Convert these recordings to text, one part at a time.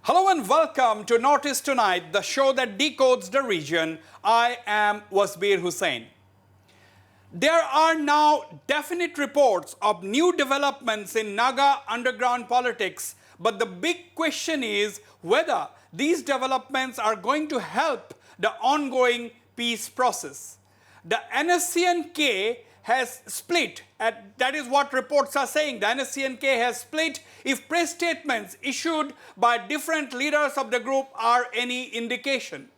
Hello and welcome to Notice Tonight, the show that decodes the region. I am Wasbir Hussain. There are now definite reports of new developments in Naga underground politics, but the big question is whether these developments are going to help the ongoing peace process. The NSCN-K has split, that is what reports are saying. The NSCN-K has split if press statements issued by different leaders of the group are any indication.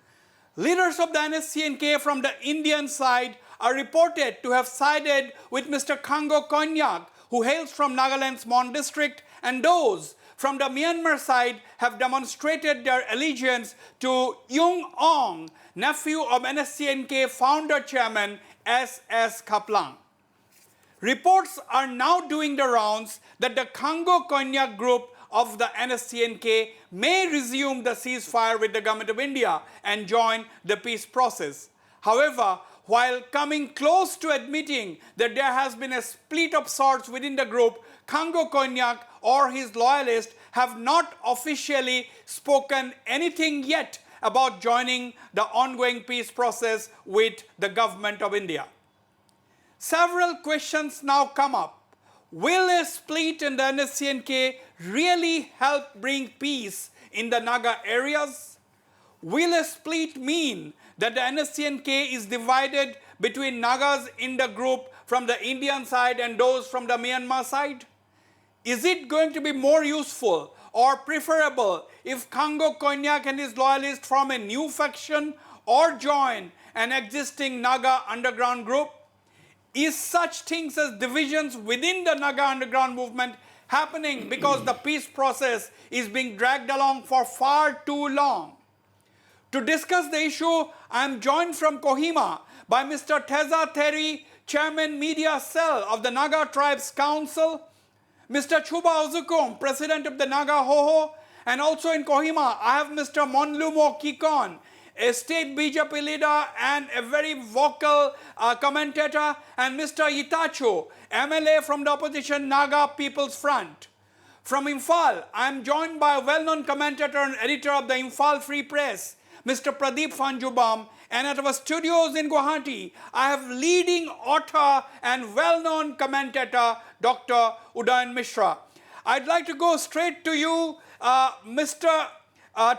Leaders of the NSCN-K from the Indian side are reported to have sided with Mr. Khango Konyak, who hails from Nagaland's Mon district, and those from the Myanmar side have demonstrated their allegiance to Yung Ong, nephew of NSCN-K founder chairman S.S. Kaplang. Reports are now doing the rounds that the Khango Konyak group of the NSCN-K may resume the ceasefire with the government of India and join the peace process. However, while coming close to admitting that there has been a split of sorts within the group, Khango Konyak or his loyalists have not officially spoken anything yet about joining the ongoing peace process with the government of India. Several questions now come up. Will a split in the NSCN-K really help bring peace in the Naga areas? Will a split mean that the NSCN-K is divided between Nagas in the group from the Indian side and those from the Myanmar side? Is it going to be more useful or preferable if Khango Konyak and his loyalists form a new faction or join an existing Naga underground group? Is such things as divisions within the Naga underground movement happening because the peace process is being dragged along for far too long? To discuss the issue, I am joined from Kohima by Mr. Teza Terry, Chairman Media Cell of the Naga Tribes Council, Mr. Chuba Ozukum, President of the Naga Hoho, and also in Kohima, I have Mr. Monlumo Kikon, a state BJP leader and a very vocal commentator, and Mr. Itacho, MLA from the opposition Naga People's Front. From Imphal, I am joined by a well-known commentator and editor of the Imphal Free Press, Mr. Pradeep Fanjubam, and at our studios in Guwahati, I have leading author and well-known commentator, Dr. Udayan Mishra. I'd like to go straight to you, Mr.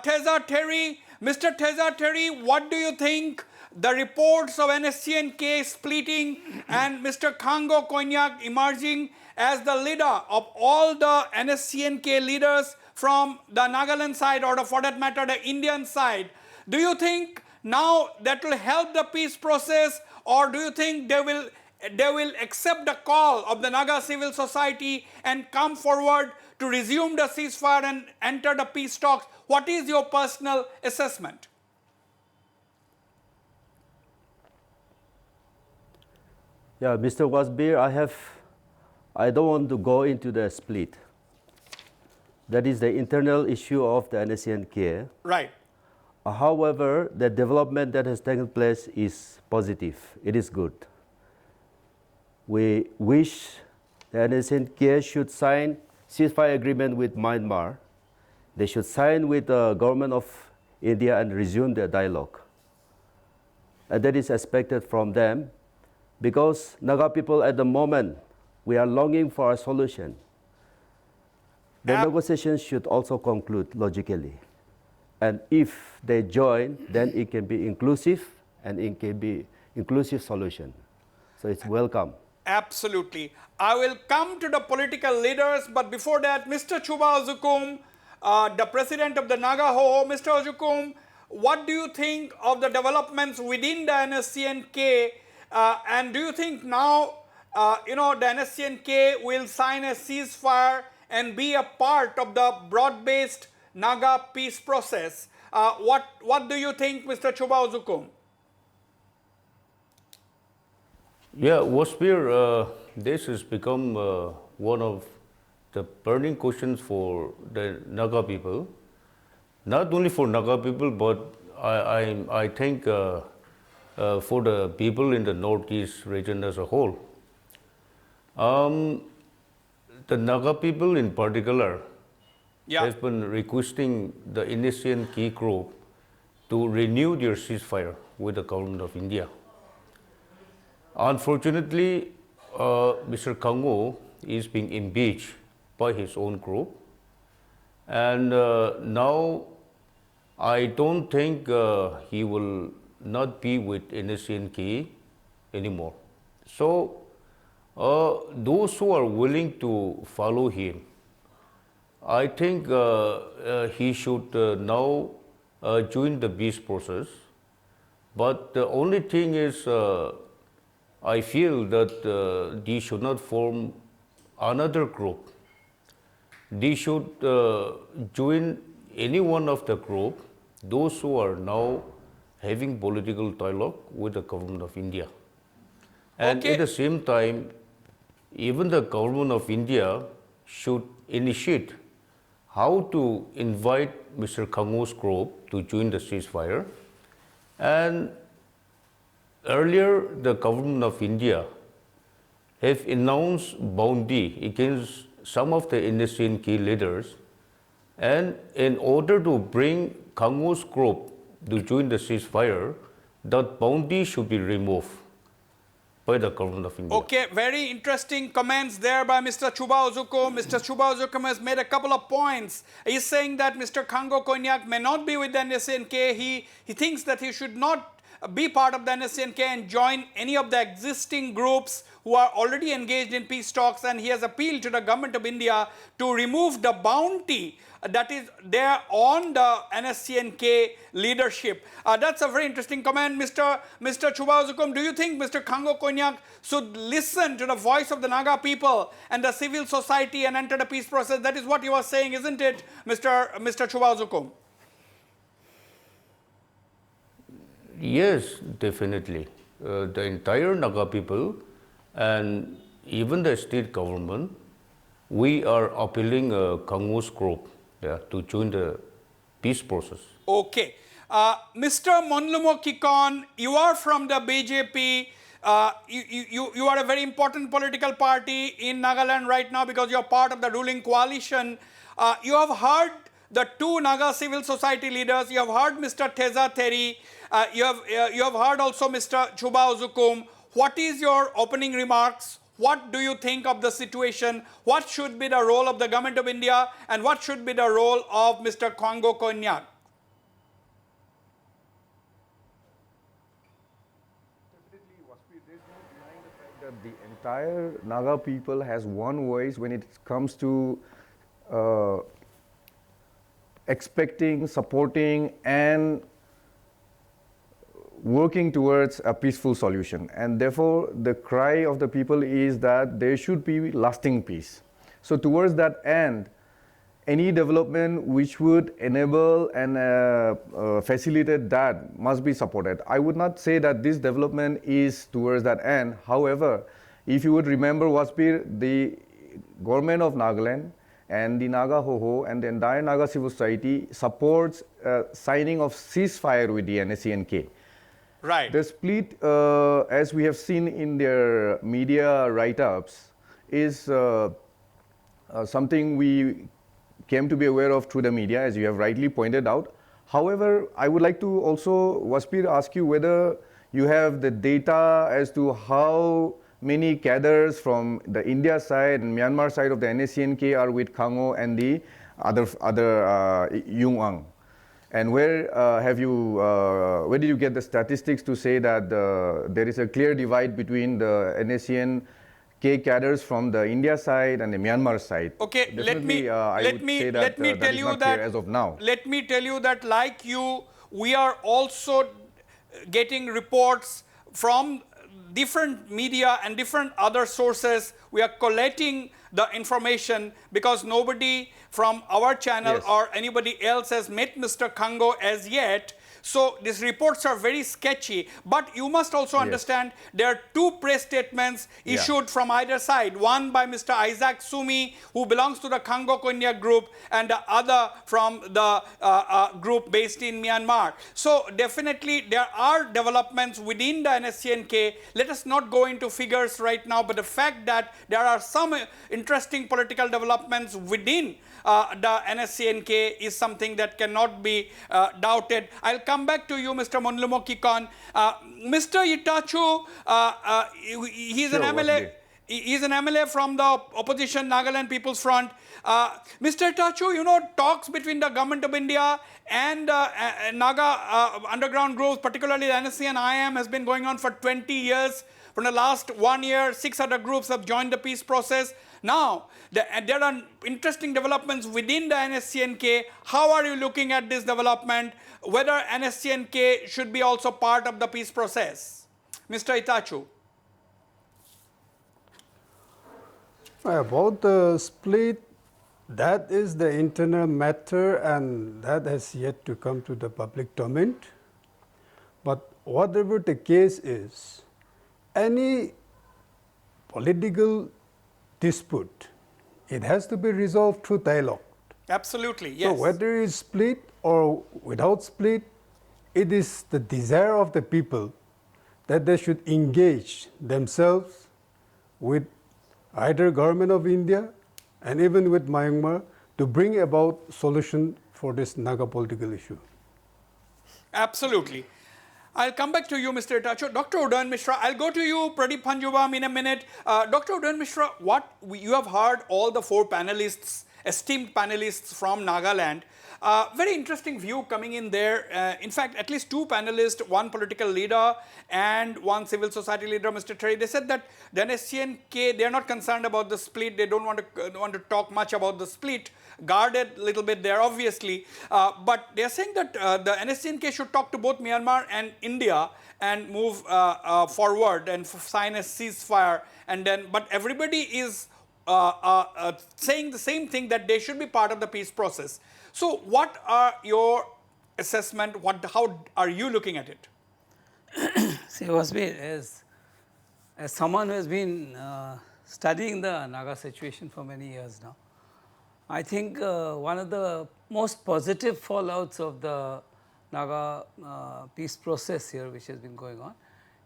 Teza Terry. Mr. Teza Terry, what do you think the reports of NSCN-K splitting and Mr. Khango Konyak emerging as the leader of all the NSCN-K leaders from the Nagaland side or for that matter the Indian side, do you think now that will help the peace process, or do you think they will accept the call of the Naga civil society and come forward to resume the ceasefire and enter the peace talks? What is your personal assessment? Yeah, Mr. Wasbir, I don't want to go into the split. That is the internal issue of the NSCN-K. Right. However, the development that has taken place is positive. It is good. We wish the NSCN-K should sign ceasefire agreement with Myanmar. They should sign with the government of India and resume their dialogue. And that is expected from them because Naga people at the moment, we are longing for a solution. The negotiations should also conclude logically. And if they join, then it can be inclusive and it can be inclusive solution. So it's welcome. Absolutely. I will come to the political leaders, but before that, Mr. Chuba Ozukum, the president of the Naga Hoho, Mr. Ozukum, what do you think of the developments within the NSCN-K? And do you think now, the NSCN-K will sign a ceasefire and be a part of the broad-based Naga peace process? What do you think, Mr. Chuba Ozukum? Yeah, Wasbir, this has become one of the burning questions for the Naga people. Not only for Naga people, but I think for the people in the Northeast region as a whole. The Naga people in particular Yeah. has been requesting the NSCN-K group to renew their ceasefire with the government of India. Unfortunately, Mr. Kango is being impeached by his own group, and now I don't think he will not be with NSCN-K anymore. So those who are willing to follow him, I think he should now join the peace process. But the only thing is, I feel that they should not form another group. They should join any one of the group, those who are now having political dialogue with the government of India. And Okay. at the same time, even the government of India should initiate how to invite Mr. Kango's group to join the ceasefire. And earlier, the government of India have announced bounty against some of the NSCN-K leaders, and in order to bring Kango's group to join the ceasefire, that bounty should be removed by the government of India. Okay, very interesting comments there by Mr. Chuba Ozuko. Mr. Chuba Ozuko has made a couple of points. He's saying that Mr. Kango Konyak may not be with the NSCN-K. He thinks that he should not be part of the NSCN-K and join any of the existing groups who are already engaged in peace talks, and he has appealed to the government of India to remove the bounty that is there on the NSCN-K leadership. That's a very interesting comment, Mr. Chuba Ozukum. Do you think Mr. Kango Konyak should listen to the voice of the Naga people and the civil society and enter the peace process? That is what you are saying, isn't it, Mr. Chuba Ozukum? Yes, definitely. The entire Naga people and even the state government, we are appealing Kango's group to join the peace process. Okay. Mr. Monlumo Kikon, you are from the BJP. You are a very important political party in Nagaland right now because you are part of the ruling coalition. You have heard the two Naga civil society leaders. You have heard Mr. Teza Theri. You have heard also Mr. Chuba Ozukum. What is your opening remarks? What do you think of the situation? What should be the role of the government of India, and what should be the role of Mr. Kango Konyak? Definitely, Wasbir, there's no denying the fact that the entire Naga people has one voice when it comes to expecting, supporting, and working towards a peaceful solution. And therefore, the cry of the people is that there should be lasting peace. So towards that end, any development which would enable and facilitate that must be supported. I would not say that this development is towards that end. However, if you would remember, Wasbir, the government of Nagaland and the Naga Hoho and the entire Naga civil society supports signing of ceasefire with the NSCN-K. Right. The split, as we have seen in their media write-ups, is something we came to be aware of through the media, as you have rightly pointed out. However, I would like to also, Wasbir, ask you whether you have the data as to how many cadres from the India side and Myanmar side of the NSCN-K are with Kango and the other Yung Ang. And where where did you get the statistics to say that there is a clear divide between the NSCN-K cadres from the India side and the Myanmar side? Okay, let me tell you that as of now. Let me tell you that, like you, we are also getting reports from different media and different other sources. We are collating the information because nobody from our channel Yes. or anybody else has met Mr. Kango as yet. So these reports are very sketchy, but you must also understand there are two press statements issued from either side, one by Mr. Isaac Sumi, who belongs to the Congo Konyak group, and the other from the group based in Myanmar. So definitely there are developments within the NSCN-K. Let us not go into figures right now, but the fact that there are some interesting political developments within the NSCN-K is something that cannot be doubted. I'll come back to you, Mr. Monlumo Kikon. Mr. Itachu, he's an MLA. He's an MLA from the opposition Nagaland People's Front. Mr. Itachu, you know, talks between the government of India and Naga underground groups, particularly the NSCN-IM, has been going on for 20 years. From the last 1 year, 6 other groups have joined the peace process. Now, there are interesting developments within the NSCN-K. How are you looking at this development? Whether NSCN-K should be also part of the peace process? Mr. Itachu. About the split, that is the internal matter and that has yet to come to the public domain. But whatever the case is, any political dispute, it has to be resolved through dialogue. Absolutely, yes. So whether it's split or without split, it is the desire of the people that they should engage themselves with either government of India and even with Myanmar to bring about solution for this Naga political issue. Absolutely. I'll come back to you, Mr. Itachu. Dr. Udayan Mishra, I'll go to you, Pradeep Panjubam, in a minute. Dr. Udayan Mishra, you have heard all the 4 panelists, esteemed panelists from Nagaland. Very interesting view coming in there. In fact, at least 2 panelists, one political leader and one civil society leader, Mr. Terry, they said that the NSCN-K, they are not concerned about the split. They don't want to talk much about the split. Guarded a little bit there, obviously. But they are saying that the NSCN-K should talk to both Myanmar and India and move forward and sign a ceasefire. And then, but everybody is saying the same thing, that they should be part of the peace process. So what are your assessment? How are you looking at it? See, Wasbir, as someone who has been studying the Naga situation for many years now, I think one of the most positive fallouts of the Naga peace process here, which has been going on,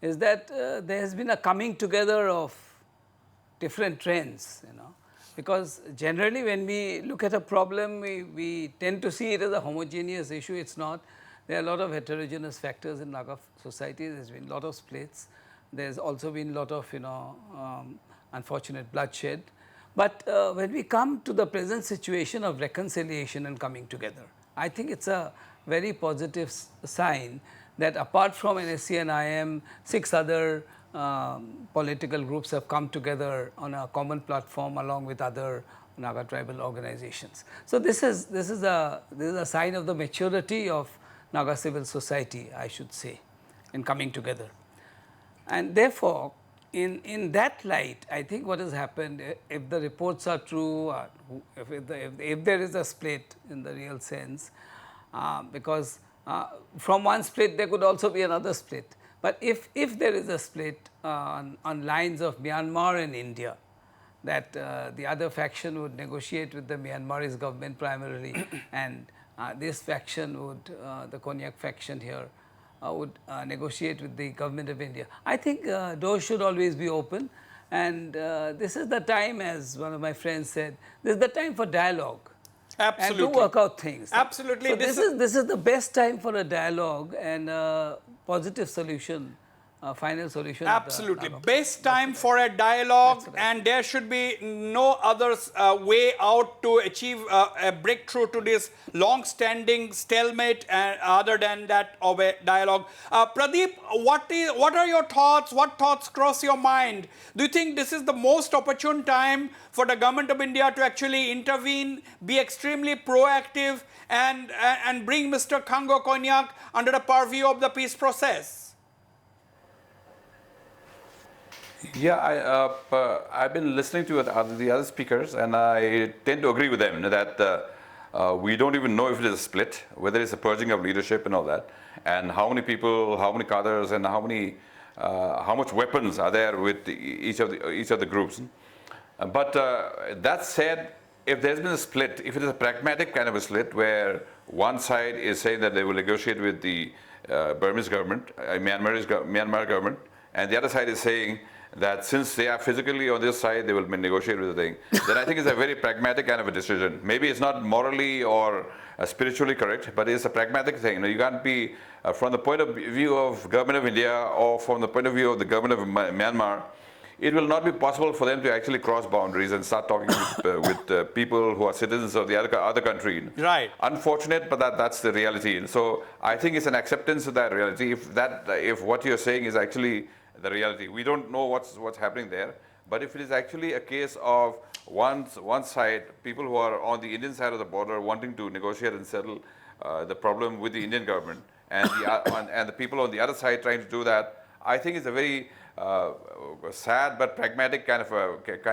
is that there has been a coming together of different trends, you know. Because generally when we look at a problem, we tend to see it as a homogeneous issue. It's not. There are a lot of heterogeneous factors in Naga society. There's been a lot of splits. There's also been a lot of, you know, unfortunate bloodshed. But when we come to the present situation of reconciliation and coming together, I think it's a very positive sign that apart from NSCN-IM, 6 other political groups have come together on a common platform along with other Naga tribal organizations. So this is a sign of the maturity of Naga civil society, I should say, in coming together. And therefore, in that light, I think what has happened, if the reports are true, if there is a split in the real sense, because from one split there could also be another split. But if there is a split on lines of Myanmar and India, that the other faction would negotiate with the Myanmarese government primarily, and this faction would, the Konyak faction here, would negotiate with the government of India. I think doors should always be open, and this is the time, as one of my friends said, this is the time for dialogue. Absolutely. And to work out things. Absolutely. So this is the best time for a dialogue and a positive solution, a final solution. Absolutely. Best time for a dialogue, and there should be no other way out to achieve a breakthrough to this long-standing stalemate other than that of a dialogue. Pradeep, what are your thoughts? What thoughts cross your mind? Do you think this is the most opportune time for the government of India to actually intervene, be extremely proactive, and bring Mr. Congo Konyak under the purview of the peace process? Yeah, I've been listening to the other speakers, and I tend to agree with them that We don't even know if it is a split, whether it's a purging of leadership and all that, and how many people, how many cadres, and how much weapons are there with each of the groups. But that said, if there's been a split, if it is a pragmatic kind of a split where one side is saying that they will negotiate with the Burmese government, Myanmar government, and the other side is saying that since they are physically on this side, they will negotiate with the thing, then I think it's a very pragmatic kind of a decision. Maybe it's not morally or spiritually correct, but it's a pragmatic thing. You know, you can't be, from the point of view of government of India or from the point of view of the government of Myanmar, it will not be possible for them to actually cross boundaries and start talking with people who are citizens of the other country. Right. Unfortunate, but that's the reality. So I think it's an acceptance of that reality. If what you're saying is actually the reality, we don't know what's happening there. But if it is actually a case of one side, people who are on the Indian side of the border wanting to negotiate and settle the problem with the Indian government, and the people on the other side trying to do that, I think it's a very sad but pragmatic kind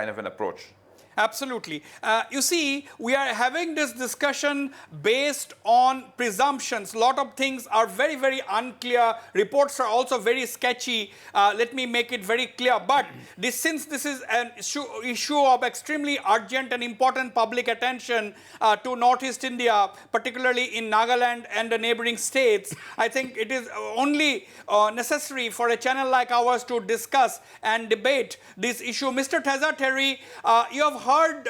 of an approach. Absolutely. You see, we are having this discussion based on presumptions. A lot of things are very, very unclear. Reports are also very sketchy. Let me make it very clear. But since this is an issue of extremely urgent and important public attention to Northeast India, particularly in Nagaland and the neighboring states, I think it is only necessary for a channel like ours to discuss and debate this issue. Mr. Teza Terry, you have heard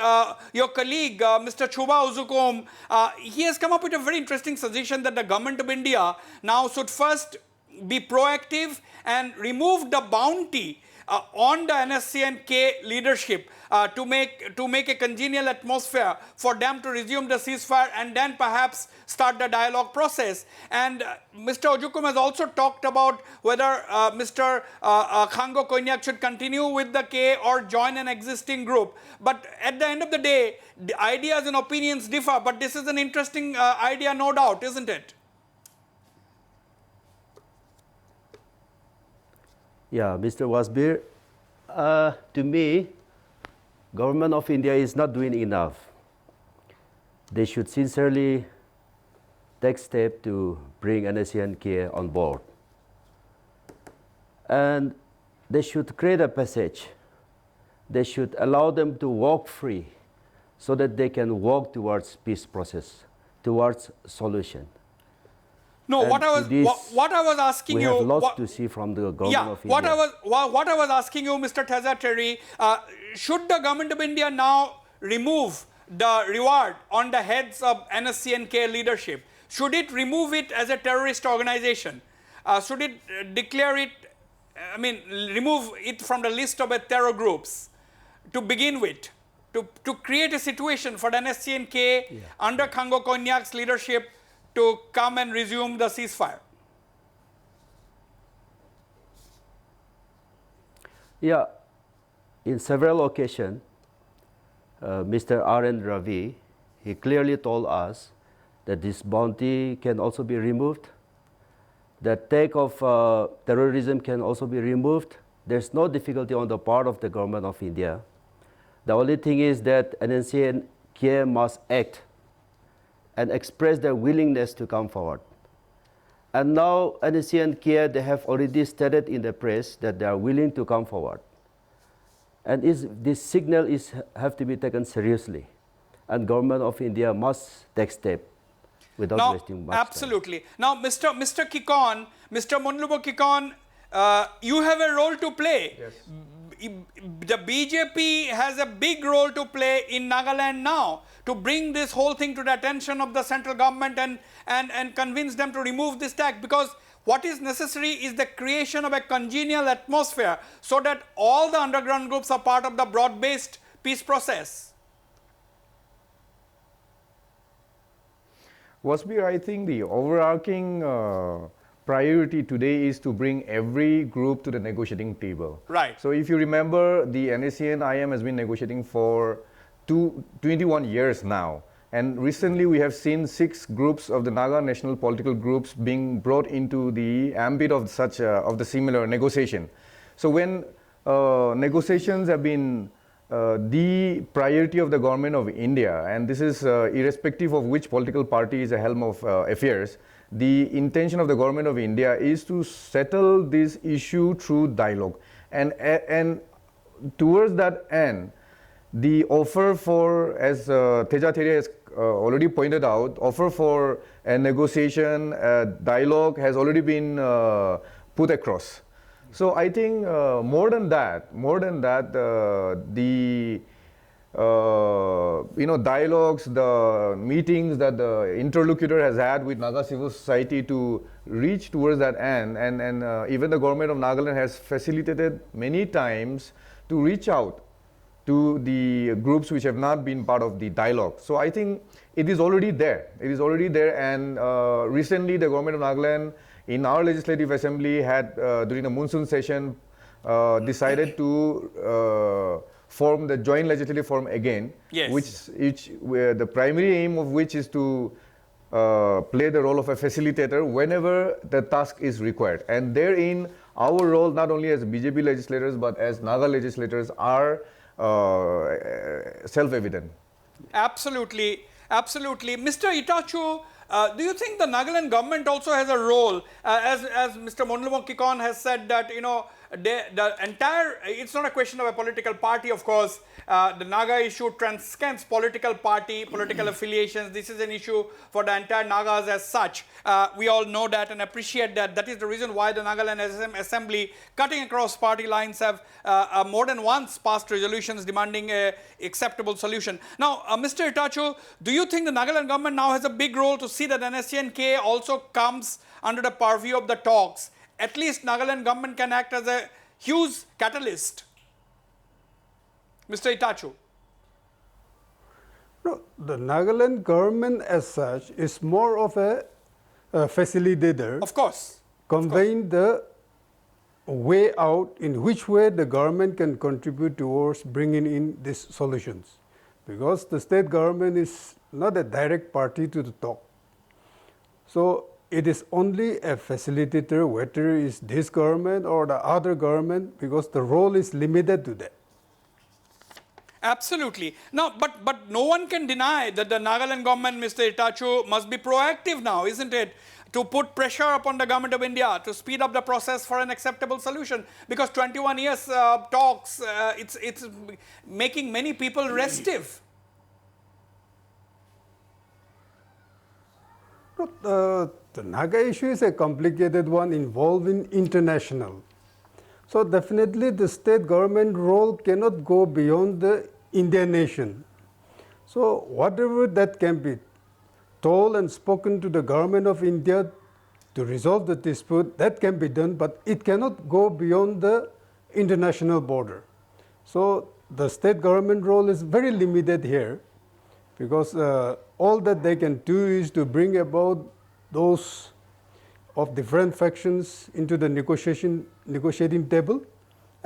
your colleague, Mr. Chuba Uzukum. He has come up with a very interesting suggestion that the government of India now should first be proactive and remove the bounty on the NSCN-K leadership to make a congenial atmosphere for them to resume the ceasefire and then perhaps start the dialogue process. And Mr. Uzukum has also talked about whether Mr. Khango Konyak should continue with the K or join an existing group. But at the end of the day, the ideas and opinions differ, but this is an interesting idea, no doubt, isn't it? Yeah, Mr. Wasbir, to me, government of India is not doing enough. They should sincerely take steps to bring NSCN-K on board. And they should create a passage. They should allow them to walk free so that they can walk towards peace process, towards solution. No, And what I was asking we you... have lots to see from the government of India. What I was asking you, Mr. Teza Terry, should the government of India now remove the reward on the heads of NSCN-K leadership? Should it remove it as a terrorist organization? Should it declare it, remove it from the list of terror groups to begin with, to create a situation for the NSCN-K under Khango Konyak's leadership to come and resume the ceasefire? Yeah, in several occasions, Mr. R.N. Ravi, he clearly told us that this bounty can also be removed, the take of terrorism can also be removed. There's no difficulty on the part of the government of India. The only thing is that NSCN-K must act and express their willingness to come forward. And now NSCN-K, they have already stated in the press that they are willing to come forward. And this signal have to be taken seriously. And government of India must take steps without wasting much absolutely. Time. Now, Mr. Kikon, Mr. Monlubo Kikon, you have a role to play. Yes. The BJP has a big role to play in Nagaland now to bring this whole thing to the attention of the central government and convince them to remove this tax, because what is necessary is the creation of a congenial atmosphere so that all the underground groups are part of the broad-based peace process. Wasbir, I think the overarching priority today is to bring every group to the negotiating table. Right. So if you remember, the NSCN-IM has been negotiating for 21 years now. And recently we have seen 6 groups of the Naga national political groups being brought into the ambit of of the similar negotiation. So when negotiations have been the priority of the government of India, and this is irrespective of which political party is the helm of affairs, the intention of the government of India is to settle this issue through dialogue. And towards that end, the offer for, as Teja Theria has already pointed out, offer for a negotiation, dialogue has already been put across. So I think more than that, the dialogues, the meetings that the interlocutor has had with Naga civil society to reach towards that end, and even the government of Nagaland has facilitated many times to reach out to the groups which have not been part of the dialogue. So I think it is already there. It is already there, and recently the government of Nagaland in our legislative assembly had, during the monsoon session, decided to form the joint legislative forum again, Yes. where the primary aim of which is to play the role of a facilitator whenever the task is required. And therein, our role, not only as BJP legislators, but as Naga legislators, are self-evident. Absolutely, absolutely. Mr. Itachu, do you think the Nagaland government also has a role, as Mr. Monlumo Kikon has said that, the entire, it's not a question of a political party, of course. The Naga issue transcends political party, political affiliations. This is an issue for the entire Nagas as such. We all know that and appreciate that. That is the reason why the Nagaland Assembly, cutting across party lines, have more than once passed resolutions demanding an acceptable solution. Now, Mr. Itachu, do you think the Nagaland government now has a big role to see that NSCN-K also comes under the purview of the talks? At least Nagaland government can act as a huge catalyst. Mr. Itachu. No, the Nagaland government as such is more of a facilitator. Of course. Conveying the way out in which way the government can contribute towards bringing in these solutions. Because the state government is not a direct party to the talk. So it is only a facilitator, whether it is this government or the other government, because the role is limited to that. Absolutely. Now, but no one can deny that the Nagaland government, Mr. Itachu, must be proactive now, isn't it? To put pressure upon the government of India to speed up the process for an acceptable solution. Because 21 years talks, it's making many people restive. The Naga issue is a complicated one involving international. So definitely the state government role cannot go beyond the Indian nation. So whatever that can be told and spoken to the government of India to resolve the dispute, that can be done, but it cannot go beyond the international border. So the state government role is very limited here, because all that they can do is to bring about those of different factions into the negotiating table.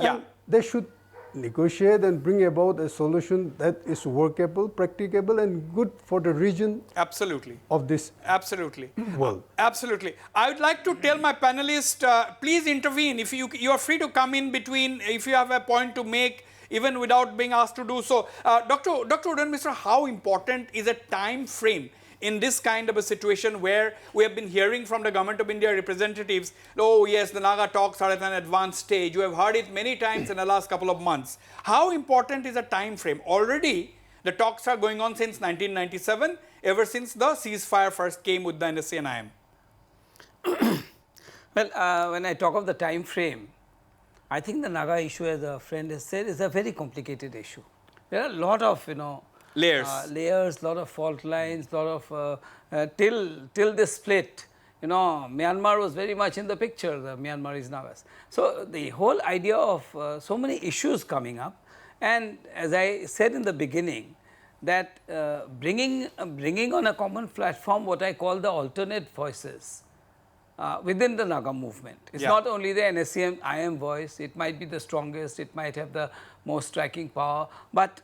Yeah. And they should negotiate and bring about a solution that is workable, practicable, and good for the region. Absolutely. Of this. Absolutely. World. Absolutely. I would like to tell my panelists, please intervene. If you are free to come in between, if you have a point to make, even without being asked to do so. Dr. Udan Misra, how important is a time frame in this kind of a situation where we have been hearing from the government of India representatives, oh yes, the Naga talks are at an advanced stage. You have heard it many times in the last couple of months. How important is a time frame? Already the talks are going on since 1997, ever since the ceasefire first came with the NSCN-IM. Well, when I talk of the time frame, I think the Naga issue, as a friend has said, is a very complicated issue. There are a lot of, layers, lot of fault lines, lot of, till this split, Myanmar was very much in the picture, the Myanmarese Nagas. So the whole idea of so many issues coming up, and as I said in the beginning, that bringing on a common platform what I call the alternate voices, within the Naga movement. It's not only the NSCN-IM voice, it might be the strongest, it might have the most striking power, but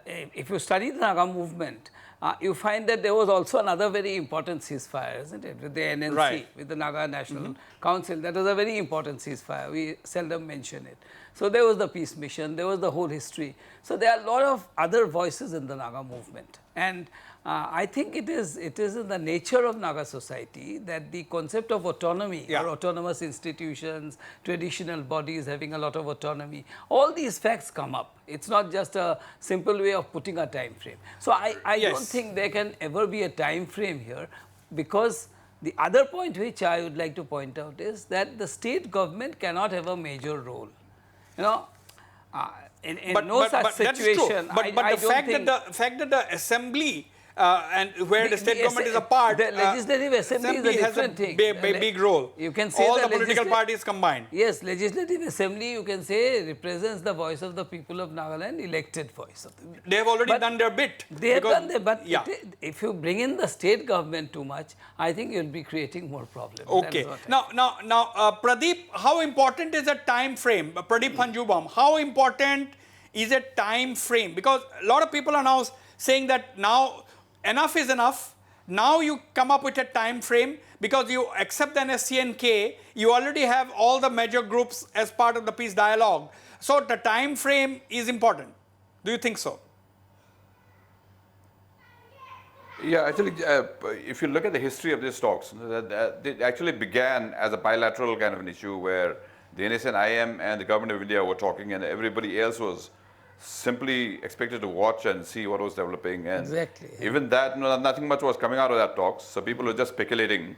if you study the Naga movement, you find that there was also another very important ceasefire, isn't it, with the NNC, Right. with the Naga National Council. That was a very important ceasefire. We seldom mention it. So there was the peace mission, there was the whole history. So there are a lot of other voices in the Naga movement. And I think it is in the nature of Naga society that the concept of autonomy or autonomous institutions, traditional bodies having a lot of autonomy, all these facts come up. It's not just a simple way of putting a time frame. So I don't think there can ever be a time frame here, because the other point which I would like to point out is that the state government cannot have a major role. You know, in no such situation, But the fact that the assembly and where the state government is a part, the legislative assembly is a different thing. Big role. You can say all the political parties combined. Yes, legislative assembly, you can say, represents the voice of the people of Nagaland, elected voice of the. They have already done their bit. They have done their, but if you bring in the state government too much, I think you'll be creating more problems. Okay. Now, Pradeep, how important is a time frame? Pradeep Hanjubam, how important is a time frame? Because a lot of people are now saying that now enough is enough. Now you come up with a time frame because you accept the NSCN-K. You already have all the major groups as part of the peace dialogue. So the time frame is important. Do you think so? Yeah, actually, if you look at the history of these talks, it actually began as a bilateral kind of an issue where the NSCN-IM and the government of India were talking, and everybody else was simply expected to watch and see what was developing. And even that, nothing much was coming out of that talks, so people were just speculating.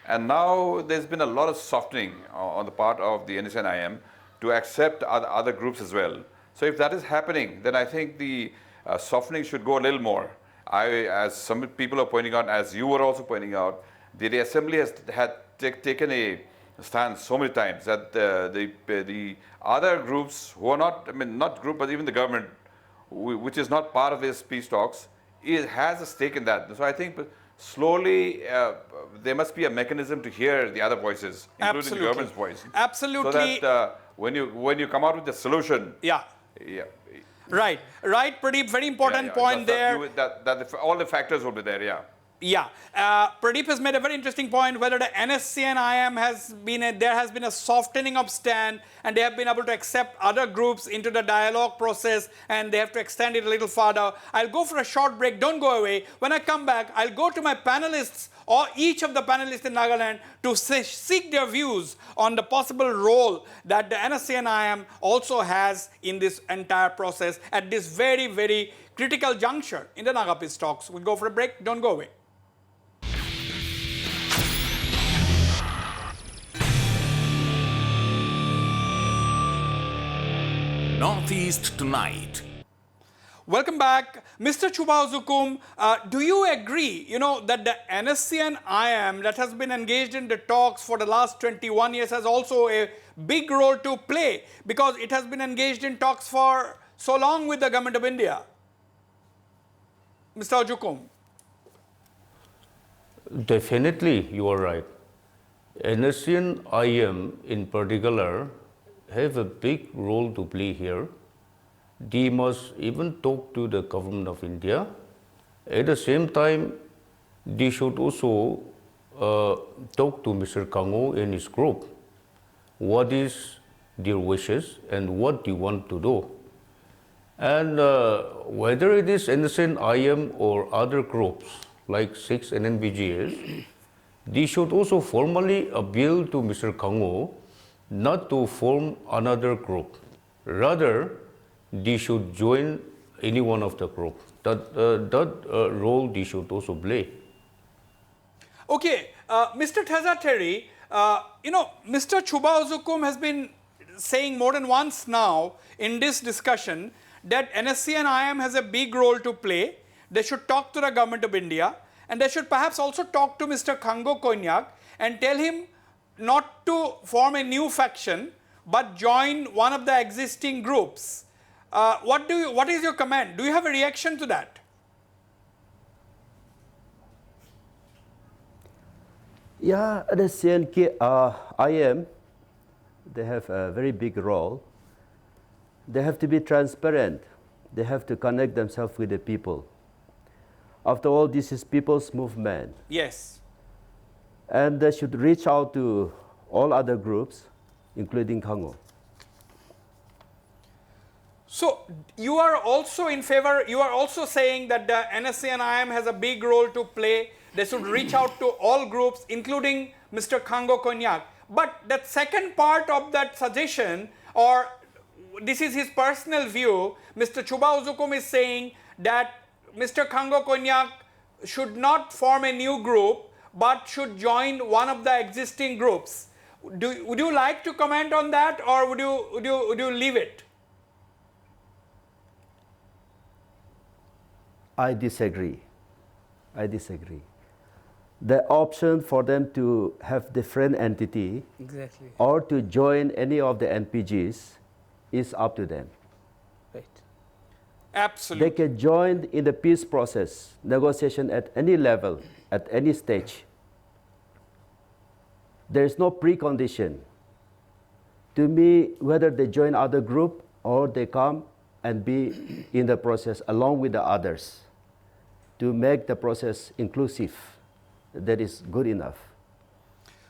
And now there's been a lot of softening on the part of the NSCN-IM to accept other groups as well. So if that is happening, then I think the softening should go a little more. As some people are pointing out, as you were also pointing out, the assembly has taken a stance so many times that the other groups who are not, I mean, not group, but even the government, which is not part of these peace talks, has a stake in that. So I think slowly there must be a mechanism to hear the other voices, including the government's voice. Absolutely. So that when you come out with the solution. Right, Pradeep, very important point there. All the factors will be there, Pradeep has made a very interesting point whether the NSCN-IM there has been a softening of stand and they have been able to accept other groups into the dialogue process and they have to extend it a little further. I'll go for a short break, don't go away. When I come back, I'll go to my panelists or each of the panelists in Nagaland to seek their views on the possible role that the NSCN-IM also has in this entire process at this very, very critical juncture in the Naga peace talks. We'll go for a break, don't go away. Northeast Tonight. Welcome back. Mr. Chubazukum, do you agree, that the NSCN-IM that has been engaged in the talks for the last 21 years has also a big role to play because it has been engaged in talks for so long with the government of India? Mr. Ajukum. Definitely, you are right. NSCN-IM in particular have a big role to play here. They must even talk to the government of India. At the same time, they should also talk to Mr. Kango and his group. What is their wishes and what they want to do. And whether it is NSCN-IM or other groups like 6 NNBGS, they should also formally appeal to Mr. Kango not to form another group. Rather, they should join any one of the group. That role they should also play. Okay, Mr. Thezateri, Mr. Chubazukum has been saying more than once now in this discussion that NSCN-IM has a big role to play. They should talk to the government of India and they should perhaps also talk to Mr. Kango Konyak and tell him not to form a new faction but join one of the existing groups. What is your comment? Do you have a reaction to that? Yeah, NSCN-K, IM, they have a very big role. They have to be transparent. They have to connect themselves with the people. After all, this is people's movement. Yes. And they should reach out to all other groups, including Kango. So you are also in favor, you are also saying that the NSCN-IM has a big role to play. They should reach out to all groups, including Mr. Kango Konyak. But that second part of that suggestion, or this is his personal view, Mr. Chuba Uzukum is saying that Mr. Kango Konyak should not form a new group, but should join one of the existing groups. Would you like to comment on that, or would you leave it? I disagree. I disagree. The option for them to have different entity Exactly. or to join any of the NPGs is up to them. Right. Absolutely. They can join in the peace process, negotiation at any level, at any stage. There is no precondition. To me, whether they join other group or they come and be in the process along with the others to make the process inclusive, that is good enough.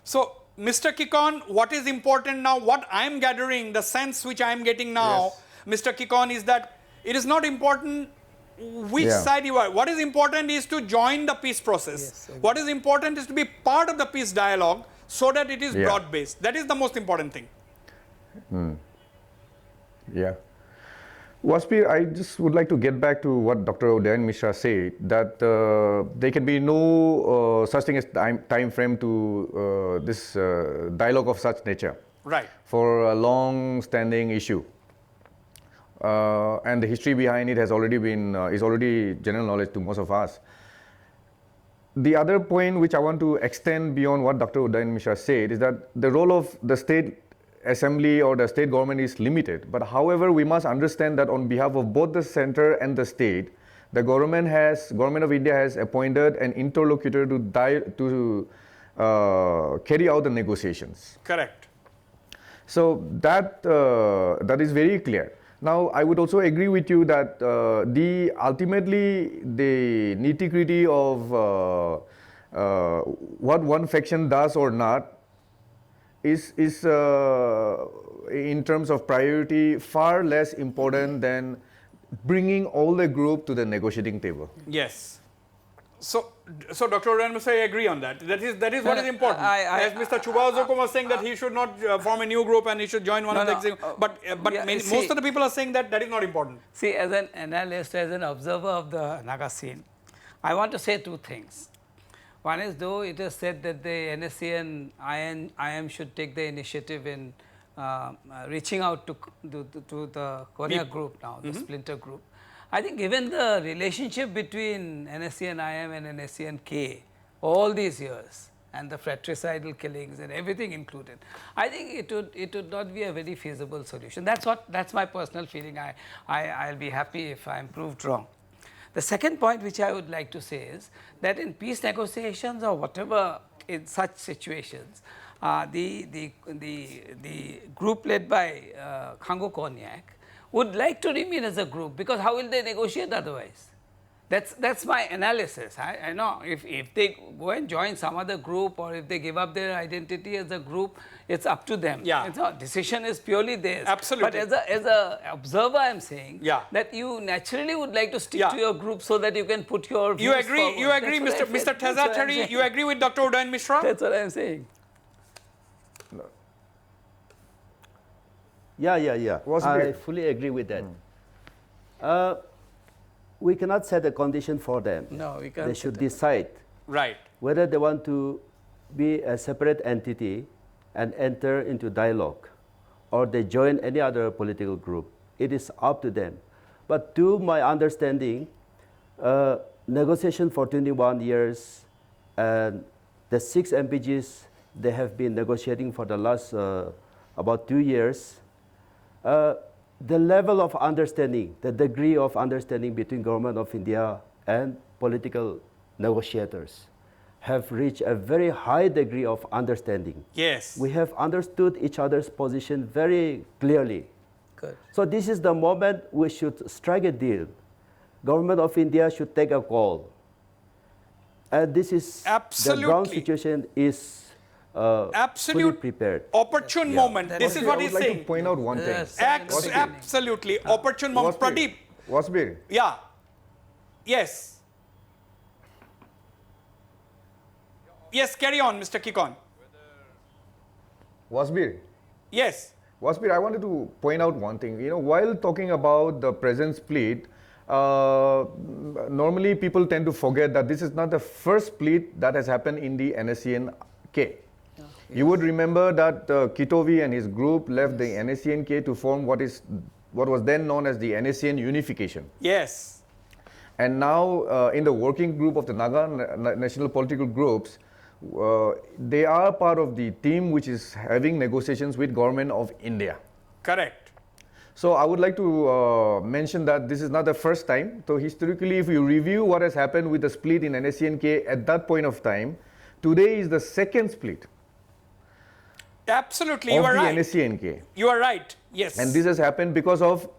So, Mr. Kikon, what is important now, what I am gathering, the sense which I am getting now, Mr. Kikon, is that it is not important which side you are. What is important is to join the peace process. Yes, exactly. What is important is to be part of the peace dialogue so that it is broad-based. That is the most important thing. Yeah. Wasbir, I just would like to get back to what Dr. Udayan Mishra said, that there can be no such thing as time frame to this dialogue of such nature. Right. For a long-standing issue. And the history behind it has already been, is already general knowledge to most of us. The other point which I want to extend beyond what Dr. Udayan Mishra said is that the role of the state assembly or the state government is limited. But however, we must understand that on behalf of both the center and the state, the government of India has appointed an interlocutor to carry out the negotiations. Correct. So that is very clear. Now, I would also agree with you that ultimately the nitty-gritty of what one faction does or not is in terms of priority far less important than bringing all the group to the negotiating table. Yes. So Dr. Udayan Mishra, I agree on that. That is what is important. As Mr. Chuba Uzukum was saying that he should not form a new group and he should join one of the existing. But most of the people are saying that that is not important. See, as an analyst, as an observer of the Naga scene, I want to say two things. One is, though it is said that the NSCN-IM should take the initiative in reaching out to the Korea group now, the splinter group. I think given the relationship between NSCN-IM and NSCN-K all these years and the fratricidal killings and everything included, I think it would not be a very feasible solution. That's my personal feeling. I'll be happy if I'm proved wrong. The second point which I would like to say is that in peace negotiations or whatever in such situations, the group led by Kango Konyak would like to remain as a group, because how will they negotiate otherwise? That's my analysis. I know if they go and join some other group or if they give up their identity as a group, it's up to them. Yeah. It's not, decision is purely theirs. Absolutely. But as a observer, I'm saying that you naturally would like to stick to your group so that you can put your views forward. You agree, Mr. Tezatari, you agree with Dr. Udayan Mishra? That's what I'm saying. Yeah. I Wasbir. fully agree with that. We cannot set a condition for them. No, we can't. They should decide whether they want to be a separate entity and enter into dialogue, or they join any other political group. It is up to them. But to my understanding, negotiation for 21 years and the 6 MPGs, they have been negotiating for the last about 2 years. The level of understanding, the degree of understanding between government of India and political negotiators have reached a very high degree of understanding. Yes. We have understood each other's position very clearly. Good. So this is the moment we should strike a deal. Government of India should take a call And this is the ground Absolutely. situation is fully Absolute prepared. opportune moment. This is Wasbir, what I he's would like saying. to point out one thing. Yes. Wasbir. Absolutely opportune moment. Pradeep. Wasbir, Yeah. Yes. Yes, carry on, Mr. Kikon. Wasbir, Yes. Wasbir, I wanted to point out one thing. You know, while talking about the present split, normally people tend to forget that this is not the first split that has happened in the NSCN-K. You would remember that Kitovi and his group left the NSCN-K to form what was then known as the NSCN unification. Yes. And now in the working group of the Naga national political groups, they are part of the team which is having negotiations with government of India. Correct. So I would like to mention that this is not the first time. So historically, if you review what has happened with the split in NSCN-K at that point of time, today is the second split Absolutely, of you are the right. NSCN-K. You are right. Yes. And this has happened because of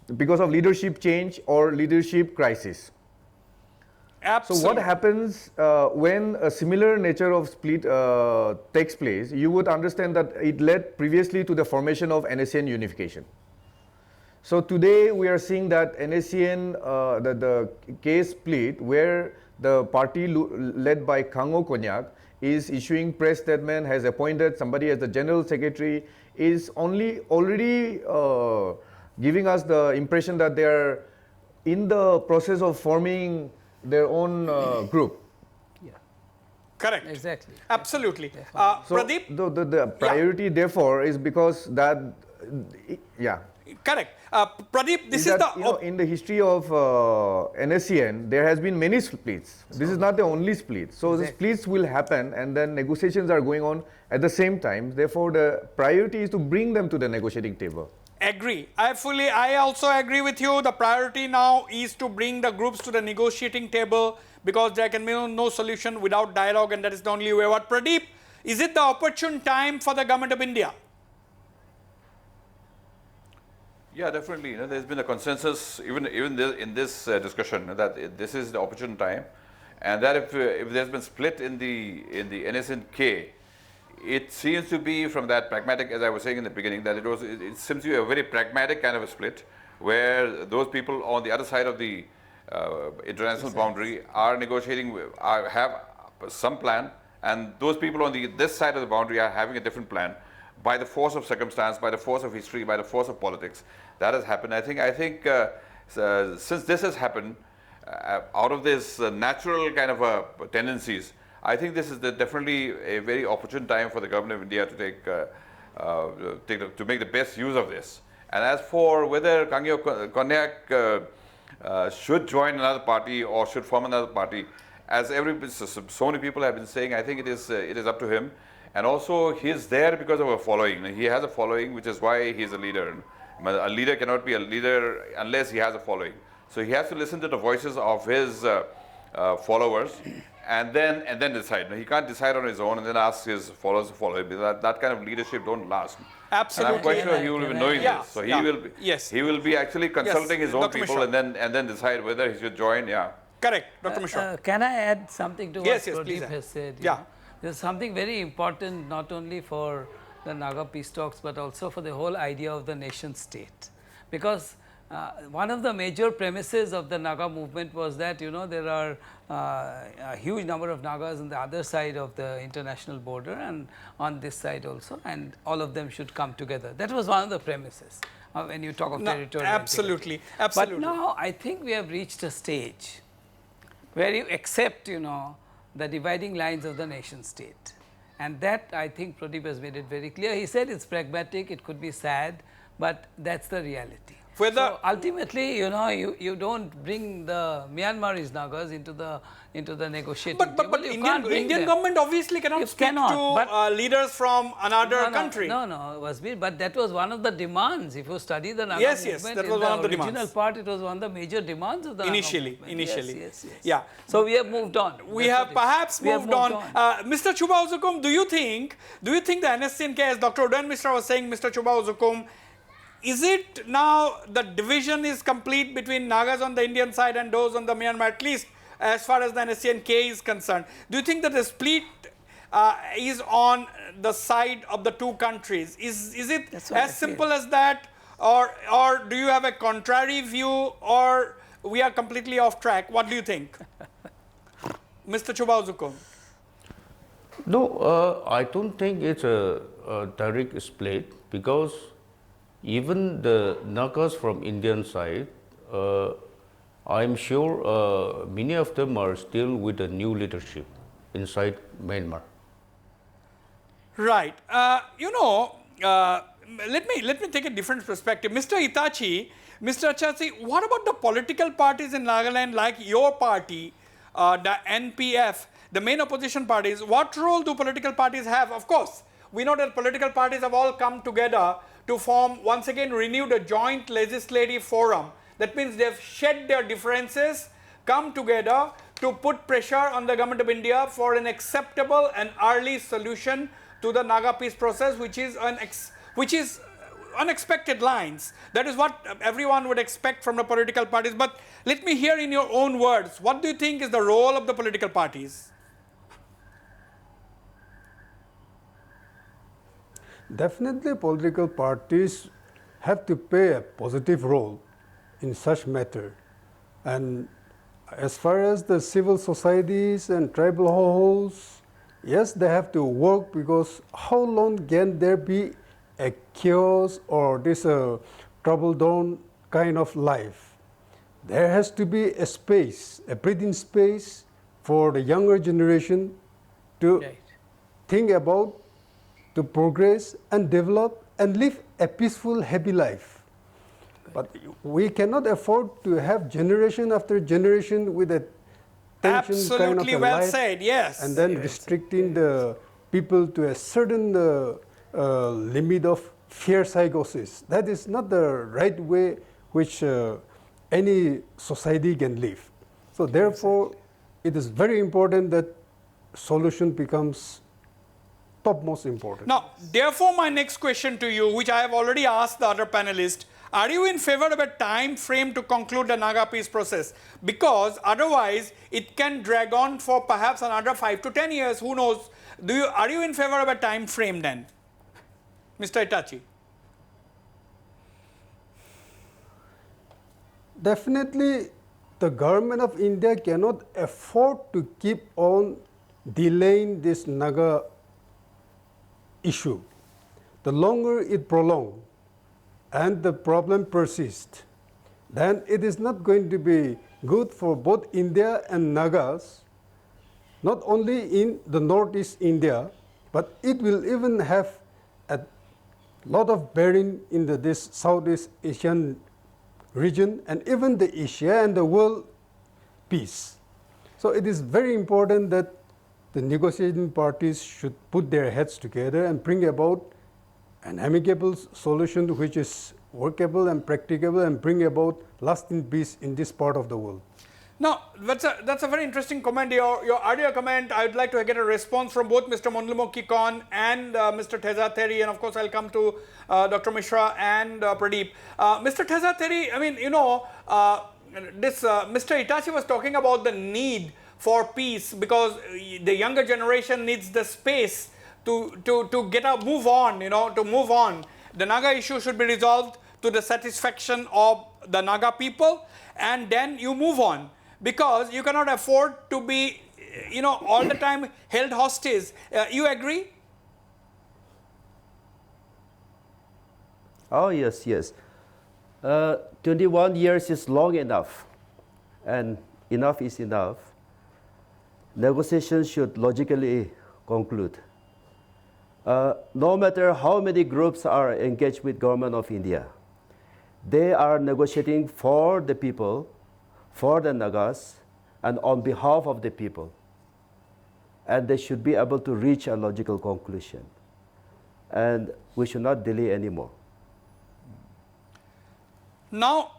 leadership change or leadership crisis. So Absolutely. what happens when a similar nature of split takes place? You would understand that it led previously to the formation of NSCN unification. So today we are seeing that NSCN, the K split, where the party led by Kango Konyak is issuing press statement, has appointed somebody as the general secretary, is already giving us the impression that they are in the process of forming their own group. Correct. Exactly. Absolutely. So Pradeep? the priority therefore is because that, yeah. Correct. Pradeep, this is that, the... you know, in the history of NSCN, there has been many splits. This is not the only split. So the splits will happen and then negotiations are going on at the same time. Therefore, the priority is to bring them to the negotiating table. Agree. I also agree with you. The priority now is to bring the groups to the negotiating table because there can be no solution without dialogue, and that is the only way. What, Pradeep, is it the opportune time for the government of India? Yeah, definitely. You know, there's been a consensus even in this discussion that this is the opportune time, and that if there's been split in the NSCN-K, it seems to be from that pragmatic, as I was saying in the beginning, that it seems to be a very pragmatic kind of a split, where those people on the other side of the international boundary are negotiating, have some plan, and those people on this side of the boundary are having a different plan. By the force of circumstance, by the force of history, by the force of politics, that has happened. I think since this has happened, out of this natural kind of tendencies, I think this is definitely a very opportune time for the government of India to to make the best use of this. And as for whether Kangyo Konyak should join another party or should form another party, as so many people have been saying, I think it is up to him. And also, he is there because of a following. He has a following, which is why he is a leader. A leader cannot be a leader unless he has a following. So he has to listen to the voices of his followers and then decide. He can't decide on his own and then ask his followers to follow him. That kind of leadership don't last. Absolutely. And I'm quite sure he will be knowing this. So he will be actually consulting his own Dr. people Mishra. and then decide whether he should join. Yeah. Correct, Dr. Mishra. Can I add something to what Yes, Pradeep please. has said? Yeah. There's something very important not only for the Naga peace talks but also for the whole idea of the nation state. Because one of the major premises of the Naga movement was that, you know, there are a huge number of Nagas on the other side of the international border and on this side also, and all of them should come together. That was one of the premises when you talk of territorial Absolutely. integrity. Absolutely. But now I think we have reached a stage where you accept, you know, the dividing lines of the nation state. And that, I think Pradeep has made it very clear. He said it's pragmatic, it could be sad, but that's the reality. So ultimately, you know, you don't bring the Myanmarese Nagas into the negotiating table. But Indian government obviously cannot speak to leaders from another country. No, Wasbir, but that was one of the demands. If you study the Naga movement, that was one of the demands. Original part, it was one of the major demands of the Initially. Naga movement. Yes. Yeah. So we have moved on. We have perhaps moved on. Mr. Chuba Uzukum, do you think the NSCN-K, as Dr. Udayan Mishra was saying, Mr. Chuba Uzukum, is it now the division is complete between Nagas on the Indian side and those on the Myanmar, at least as far as the NSCN-K is concerned. Do you think that the split is on the side of the two countries? Is it as simple as that, or do you have a contrary view, or we are completely off track? What do you think? Mr. Chubazuko. No, I don't think it's a direct split, because even the Nagas from Indian side, I'm sure many of them are still with the new leadership inside Myanmar. Right. Let me take a different perspective. Mr. Itachi, what about the political parties in Nagaland, like your party, the NPF, the main opposition parties? What role do political parties have? Of course, we know that political parties have all come together to form, once again, renewed a joint legislative forum. That means they've shed their differences, come together to put pressure on the government of India for an acceptable and early solution to the Naga peace process, which is unexpected lines. That is what everyone would expect from the political parties. But let me hear in your own words, what do you think is the role of the political parties? Definitely, political parties have to play a positive role in such matter. And as far as the civil societies and tribal halls, yes, they have to work, because how long can there be a chaos or this trouble down kind of life? There has to be a space, a breathing space for the younger generation to think about, to progress and develop and live a peaceful, happy life. But we cannot afford to have generation after generation with a tension kind of a well life, said, yes. and then restricting the people to a certain limit of fear psychosis. That is not the right way which any society can live. So therefore, it is very important that solution becomes topmost important. Now, therefore, my next question to you, which I have already asked the other panelists, are you in favor of a time frame to conclude the Naga peace process? Because otherwise, it can drag on for perhaps another 5 to 10 years, who knows? Are you in favor of a time frame then? Mr. Itachi. Definitely, the government of India cannot afford to keep on delaying this Naga issue. The longer it prolongs and the problem persists, then it is not going to be good for both India and Nagas, not only in the Northeast India, but it will even have a lot of bearing in this Southeast Asian region and even the Asia and the world peace. So it is very important that the negotiating parties should put their heads together and bring about an amicable solution which is workable and practicable and bring about lasting peace in this part of the world. Now, that's a very interesting comment. Your earlier comment, I would like to get a response from both Mr. Monlumo Kikon and Mr. Thezateri, and of course, I'll come to Dr. Mishra and Pradeep. Mr. Thezateri, I mean, Mr. Itachi was talking about the need for peace because the younger generation needs the space to move on, to move on. The Naga issue should be resolved to the satisfaction of the Naga people, and then you move on, because you cannot afford to be, all the time held hostage. You agree? Oh, yes, yes. 21 years is long enough, and enough is enough. Negotiations should logically conclude. No matter how many groups are engaged with government of India, they are negotiating for the people, for the Nagas, and on behalf of the people. And they should be able to reach a logical conclusion. And we should not delay anymore. Now,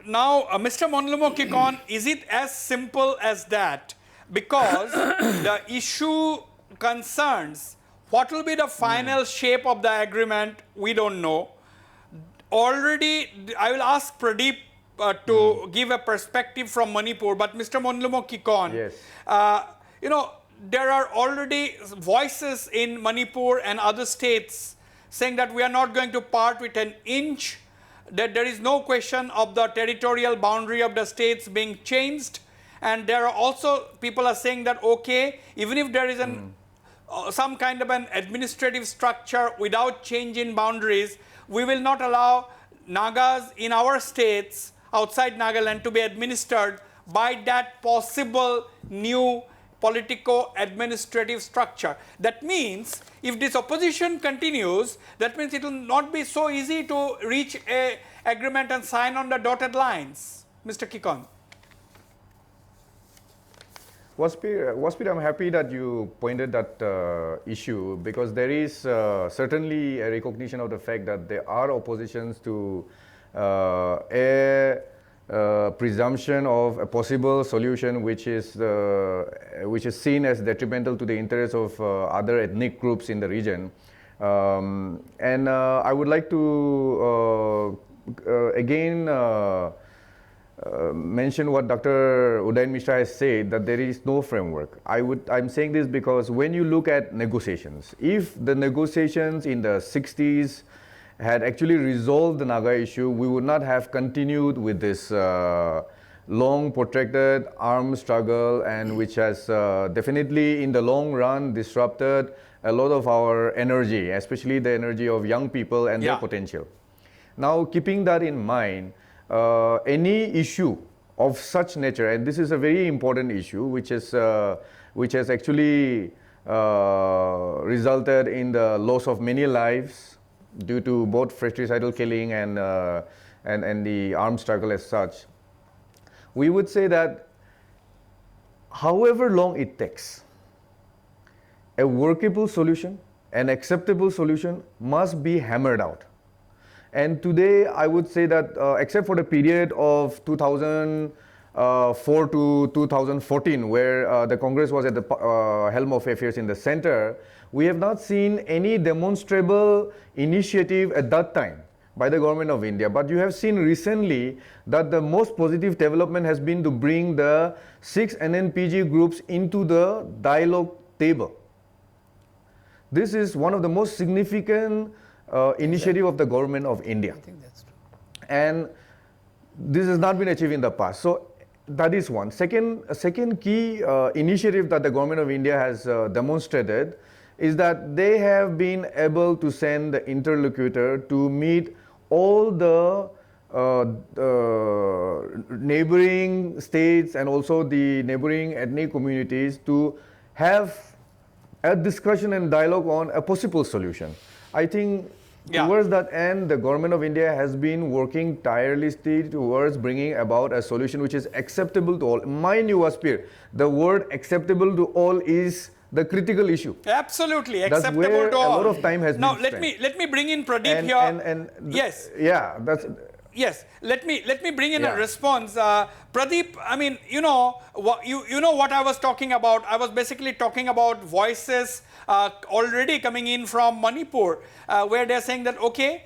Mr. Monlumo Kikon, is it as simple as that? Because the issue concerns what will be the final shape of the agreement, we don't know. Already, I will ask Pradeep give a perspective from Manipur, but Mr. Monlumo Kikon, Yes. you know, there are already voices in Manipur and other states saying that we are not going to part with an inch, that there is no question of the territorial boundary of the states being changed. And there are also people are saying that, okay, even if there is some kind of an administrative structure without change in boundaries, we will not allow Nagas in our states outside Nagaland to be administered by that possible new politico-administrative structure. That means if this opposition continues, that means it will not be so easy to reach an agreement and sign on the dotted lines. Mr. Kikon. Wasbir, I'm happy that you pointed that issue, because there is certainly a recognition of the fact that there are oppositions to a presumption of a possible solution which is seen as detrimental to the interests of other ethnic groups in the region. And I would like to again mention what Dr. Udayan Mishra has said, that there is no framework. I'm saying this because when you look at negotiations, if the negotiations in the 60s had actually resolved the Naga issue, we would not have continued with this long protracted armed struggle, and which has definitely in the long run disrupted a lot of our energy, especially the energy of young people and their potential. Now, keeping that in mind, any issue of such nature, and this is a very important issue which has actually resulted in the loss of many lives due to both fratricidal killing and the armed struggle as such, we would say that however long it takes, a workable solution, an acceptable solution must be hammered out. And today I would say that except for the period of 2004 to 2014, where the Congress was at the helm of affairs in the center, we have not seen any demonstrable initiative at that time by the government of India. But you have seen recently that the most positive development has been to bring the 6 NNPG groups into the dialogue table. This is one of the most significant initiative of the government of India. I think that's true. And this has not been achieved in the past. So that is one. A second key initiative that the government of India has demonstrated is that they have been able to send the interlocutor to meet all the neighboring states and also the neighboring ethnic communities to have a discussion and dialogue on a possible solution. I think towards that end, the government of India has been working tirelessly towards bringing about a solution which is acceptable to all. Mind you, Wasbir, the word acceptable to all is the critical issue. Absolutely, That's acceptable where to all. a lot of time has now, been spent. let me bring in Pradeep here. Yes. Yeah, that's... Yes, let me bring in a response. Pradeep, I mean, you know what I was talking about. I was basically talking about voices already coming in from Manipur, where they're saying that, okay,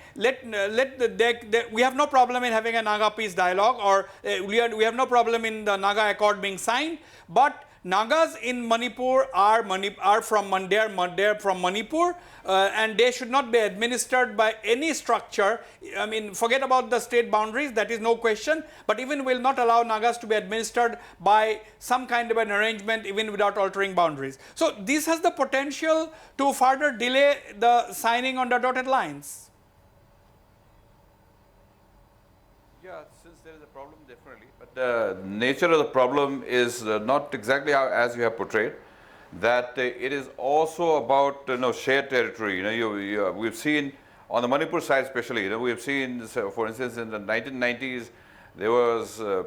we have no problem in having a Naga peace dialogue, or we have no problem in the Naga Accord being signed, but Nagas in Manipur are from Manipur, and they should not be administered by any structure. I mean, forget about the state boundaries, that is no question, but even will not allow Nagas to be administered by some kind of an arrangement, even without altering boundaries. So this has the potential to further delay the signing on the dotted lines. Yeah, since there is a problem, definitely. But the nature of the problem is not exactly as you have portrayed. That it is also about shared territory. We've seen on the Manipur side, especially. We have seen, for instance, in the 1990s, there was a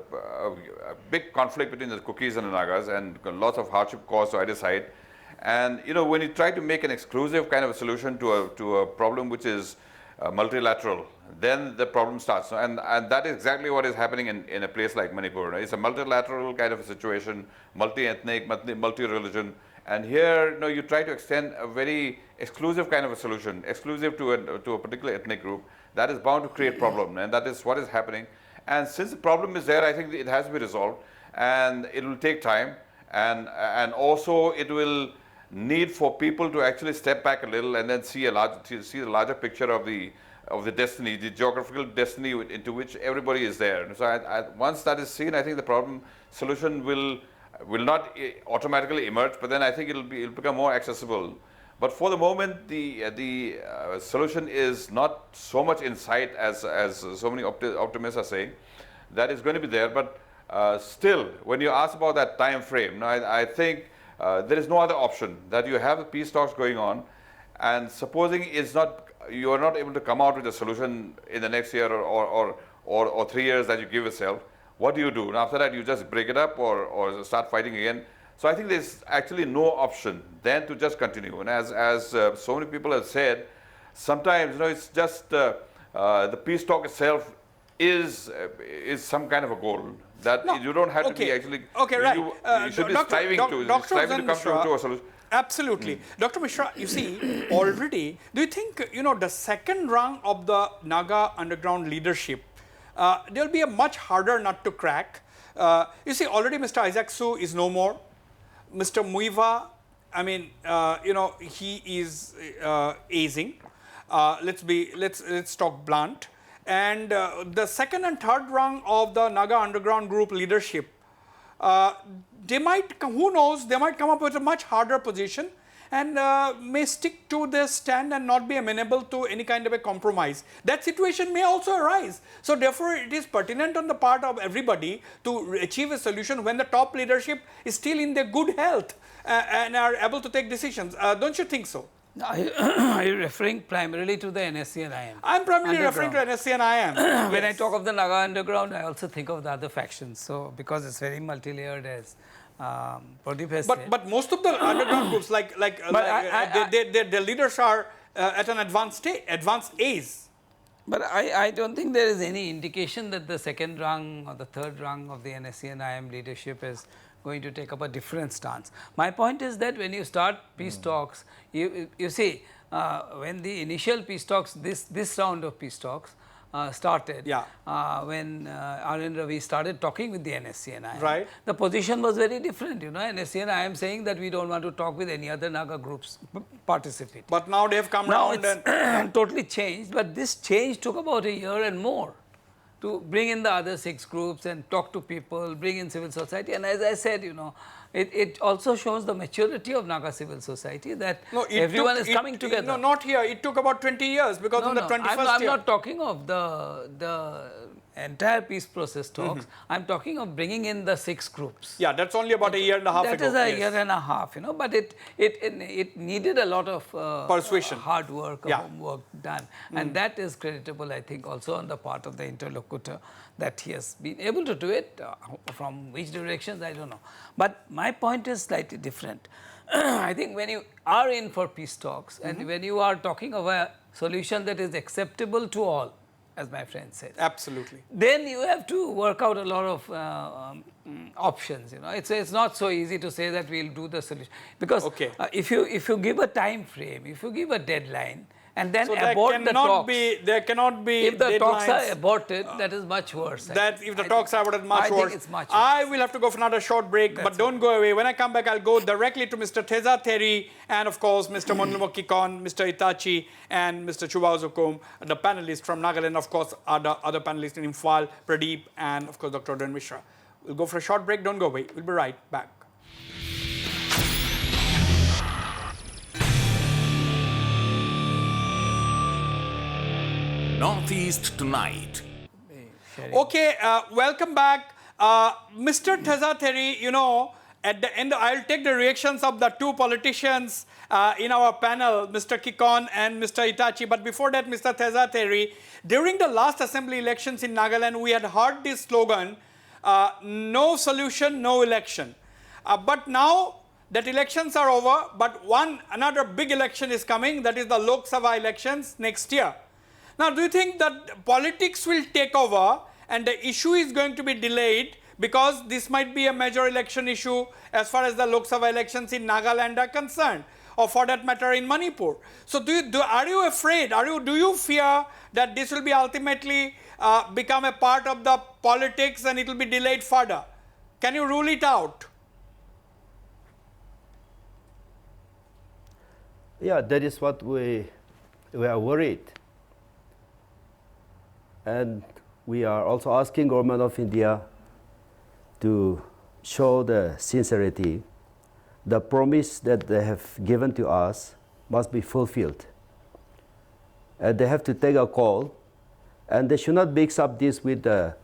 big conflict between the Kukis and the Nagas, and lots of hardship caused to either side. And when you try to make an exclusive kind of a solution to a problem which is multilateral, then the problem starts. And that is exactly what is happening in a place like Manipur. It's a multilateral kind of a situation, multi-ethnic, multi-religion. And here, you try to extend a very exclusive kind of a solution, exclusive to a particular ethnic group. That is bound to create problem, and that is what is happening. And since the problem is there, I think it has to be resolved, and it will take time, and also it will need for people to actually step back a little and then see the larger picture of the destiny, the geographical destiny into which everybody is there. So once that is seen, I think the solution will not automatically emerge, but then I think it'll become more accessible. But for the moment, the solution is not so much in sight as so many optimists are saying. That is going to be there, but still, when you ask about that time frame, now I think there is no other option that you have the peace talks going on, and supposing you are not able to come out with a solution in the next year or 3 years that you give yourself, what do you do? And after that, you just break it up or start fighting again. So I think there's actually no option than to just continue. And as so many people have said, sometimes it's just the peace talk itself is some kind of a goal that you don't have to be actually. Okay, right. You should be striving to come to a solution. Absolutely. Dr. Mishra, you see, already, do you think, the second rung of the Naga underground leadership, there will be a much harder nut to crack? You see, already Mr. Isaac Su is no more. Mr. Muiva, I mean, he is aging. Let's talk blunt. And the second and third rung of the Naga underground group leadership, they might, who knows, they might come up with a much harder position and may stick to their stand and not be amenable to any kind of a compromise. That situation may also arise. So therefore, it is pertinent on the part of everybody to achieve a solution when the top leadership is still in their good health and are able to take decisions. Don't you think so? Are you referring primarily to the NSCN-IM? I'm primarily referring to NSCN-IM. When I talk of the Naga underground, I also think of the other factions. So because it's very multi-layered, as Pradeep has said. But most of the underground groups, their leaders are at an advanced age. But I don't think there is any indication that the second rung or the third rung of the NSCN-IM leadership is going to take up a different stance. My point is that when you start peace talks, you see, when the initial peace talks, this round of peace talks started, when R.N. Ravi started talking with the NSCN-IM, right, the position was very different. NSCN-IM saying that we don't want to talk with any other Naga groups participating. But now they have come round and totally changed. But this change took about a year and more to bring in the other 6 groups and talk to people, bring in civil society. And as I said, it also shows the maturity of Naga civil society that everyone is coming together. No, not here. It took about 20 years because in the 21st year. I'm not talking of the entire peace process talks. I'm talking of bringing in the 6 groups. Yeah, that's only about a year and a half ago. That is a year and a half, but it needed a lot of persuasion, hard work, homework done. And that is creditable, I think, also on the part of the interlocutor, that he has been able to do it. From which directions, I don't know. But my point is slightly different. I think when you are in for peace talks and when you are talking of a solution that is acceptable to all, as my friend said. Absolutely. Then you have to work out a lot of options. It's not so easy to say that we'll do the solution, because if you give a time frame, if you give a deadline, and then abort the talks. There cannot be if the deadlines. Talks are aborted, that is much worse. If the talks are aborted, much worse. I think it's much worse. I will have to go for another short break, but don't go away. When I come back, I'll go directly to Mr. Teza Theri and, of course, Mr. Monlumo Kikon, Mr. Itachi, and Mr. Chubao Zukum, the panelists from Nagaland, of course, other panelists in Imphal, Pradeep, and, of course, Dr. Udayan Mishra. We'll go for a short break. Don't go away. We'll be right back. Northeast Tonight. Okay, welcome back. Mr. Teza Theri, at the end, I'll take the reactions of the 2 politicians in our panel, Mr. Kikon and Mr. Itachi. But before that, Mr. Teza Theri, during the last assembly elections in Nagaland, we had heard this slogan, no solution, no election. But now that elections are over, but another big election is coming, that is the Lok Sabha elections next year. Now, do you think that politics will take over and the issue is going to be delayed because this might be a major election issue as far as the Lok Sabha elections in Nagaland are concerned, or for that matter in Manipur? So, are you afraid? Do you fear that this will be ultimately become a part of the politics and it will be delayed further. Can you rule it out? Yeah, that is what we are worried. And we are also asking government of India to show the sincerity. The promise that they have given to us must be fulfilled. And they have to take a call, and they should not mix up this with the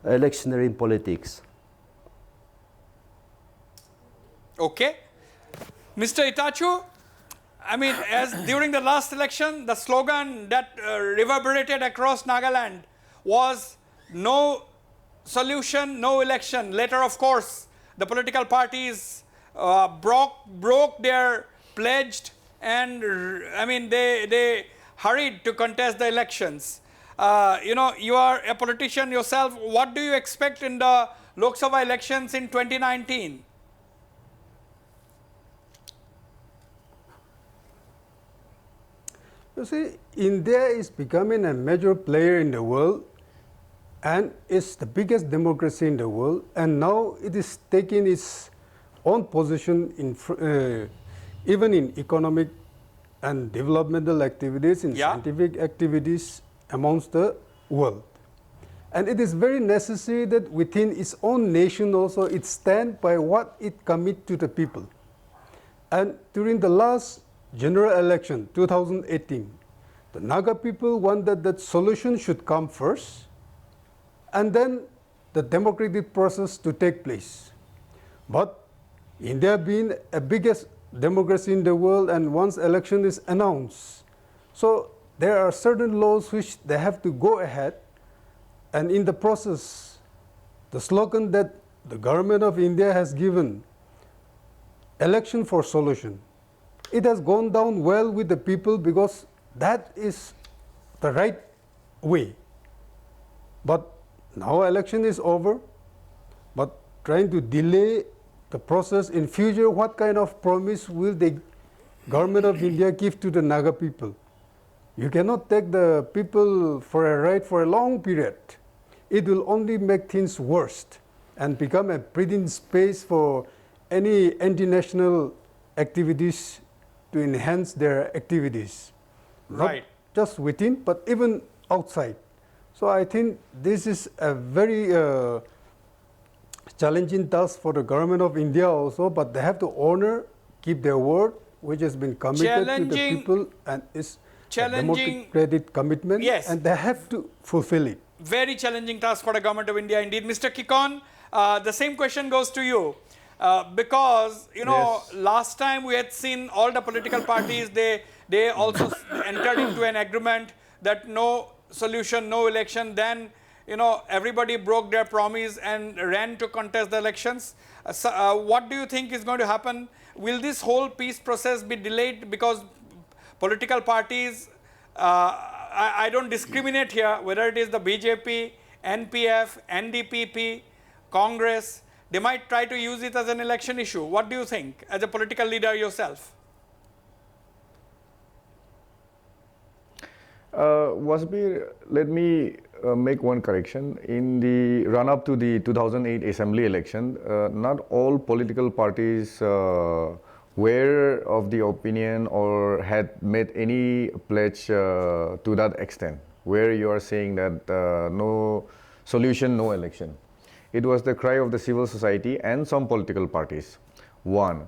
electioneering politics. Okay. Mr. Itachu, I mean, as during the last election, the slogan that reverberated across Nagaland was no solution, no election. Later, of course, the political parties broke their pledge, and I mean, they hurried to contest the elections. You know, you are a politician yourself. What do you expect in the Lok Sabha elections in 2019? You see, India is becoming a major player in the world, and it's the biggest democracy in the world, and now it is taking its own position in even in economic and developmental activities, in scientific activities amongst the world. And it is very necessary that within its own nation also it stand by what it commit to the people. And during the last general election, 2018, the Naga people wanted that solution should come first, and then the democratic process to take place. But India being a biggest democracy in the world, and once election is announced, so there are certain laws which they have to go ahead, and in the process, the slogan that the government of India has given, election for solution, it has gone down well with the people because that is the right way. But now election is over, but trying to delay the process in future, what kind of promise will the government of India give to the Naga people? You cannot take the people for a ride for a long period. It will only make things worse and become a breathing space for any anti-national activities to enhance their activities. Right. Not just within, but even outside. So I think this is a very challenging task for the government of India also, but they have to honor, keep their word, which has been committed to the people, and is a democratic commitment, and they have to fulfill it. Very challenging task for the government of India indeed. Mr. Kikon, the same question goes to you. Because, you know, last time we had seen all the political parties, they also entered into an agreement that no solution, no election. Then, you know, everybody broke their promise and ran to contest the elections. What do you think is going to happen? Will this whole peace process be delayed because political parties, I don't discriminate here, whether it is the BJP, NPF, NDPP, Congress, they might try to use it as an election issue. What do you think as a political leader yourself? Wasbir, let me make one correction. In the run-up to the 2008 Assembly election, not all political parties were of the opinion or had made any pledge to that extent, where you are saying that no solution, no election. It was the cry of the civil society and some political parties. One,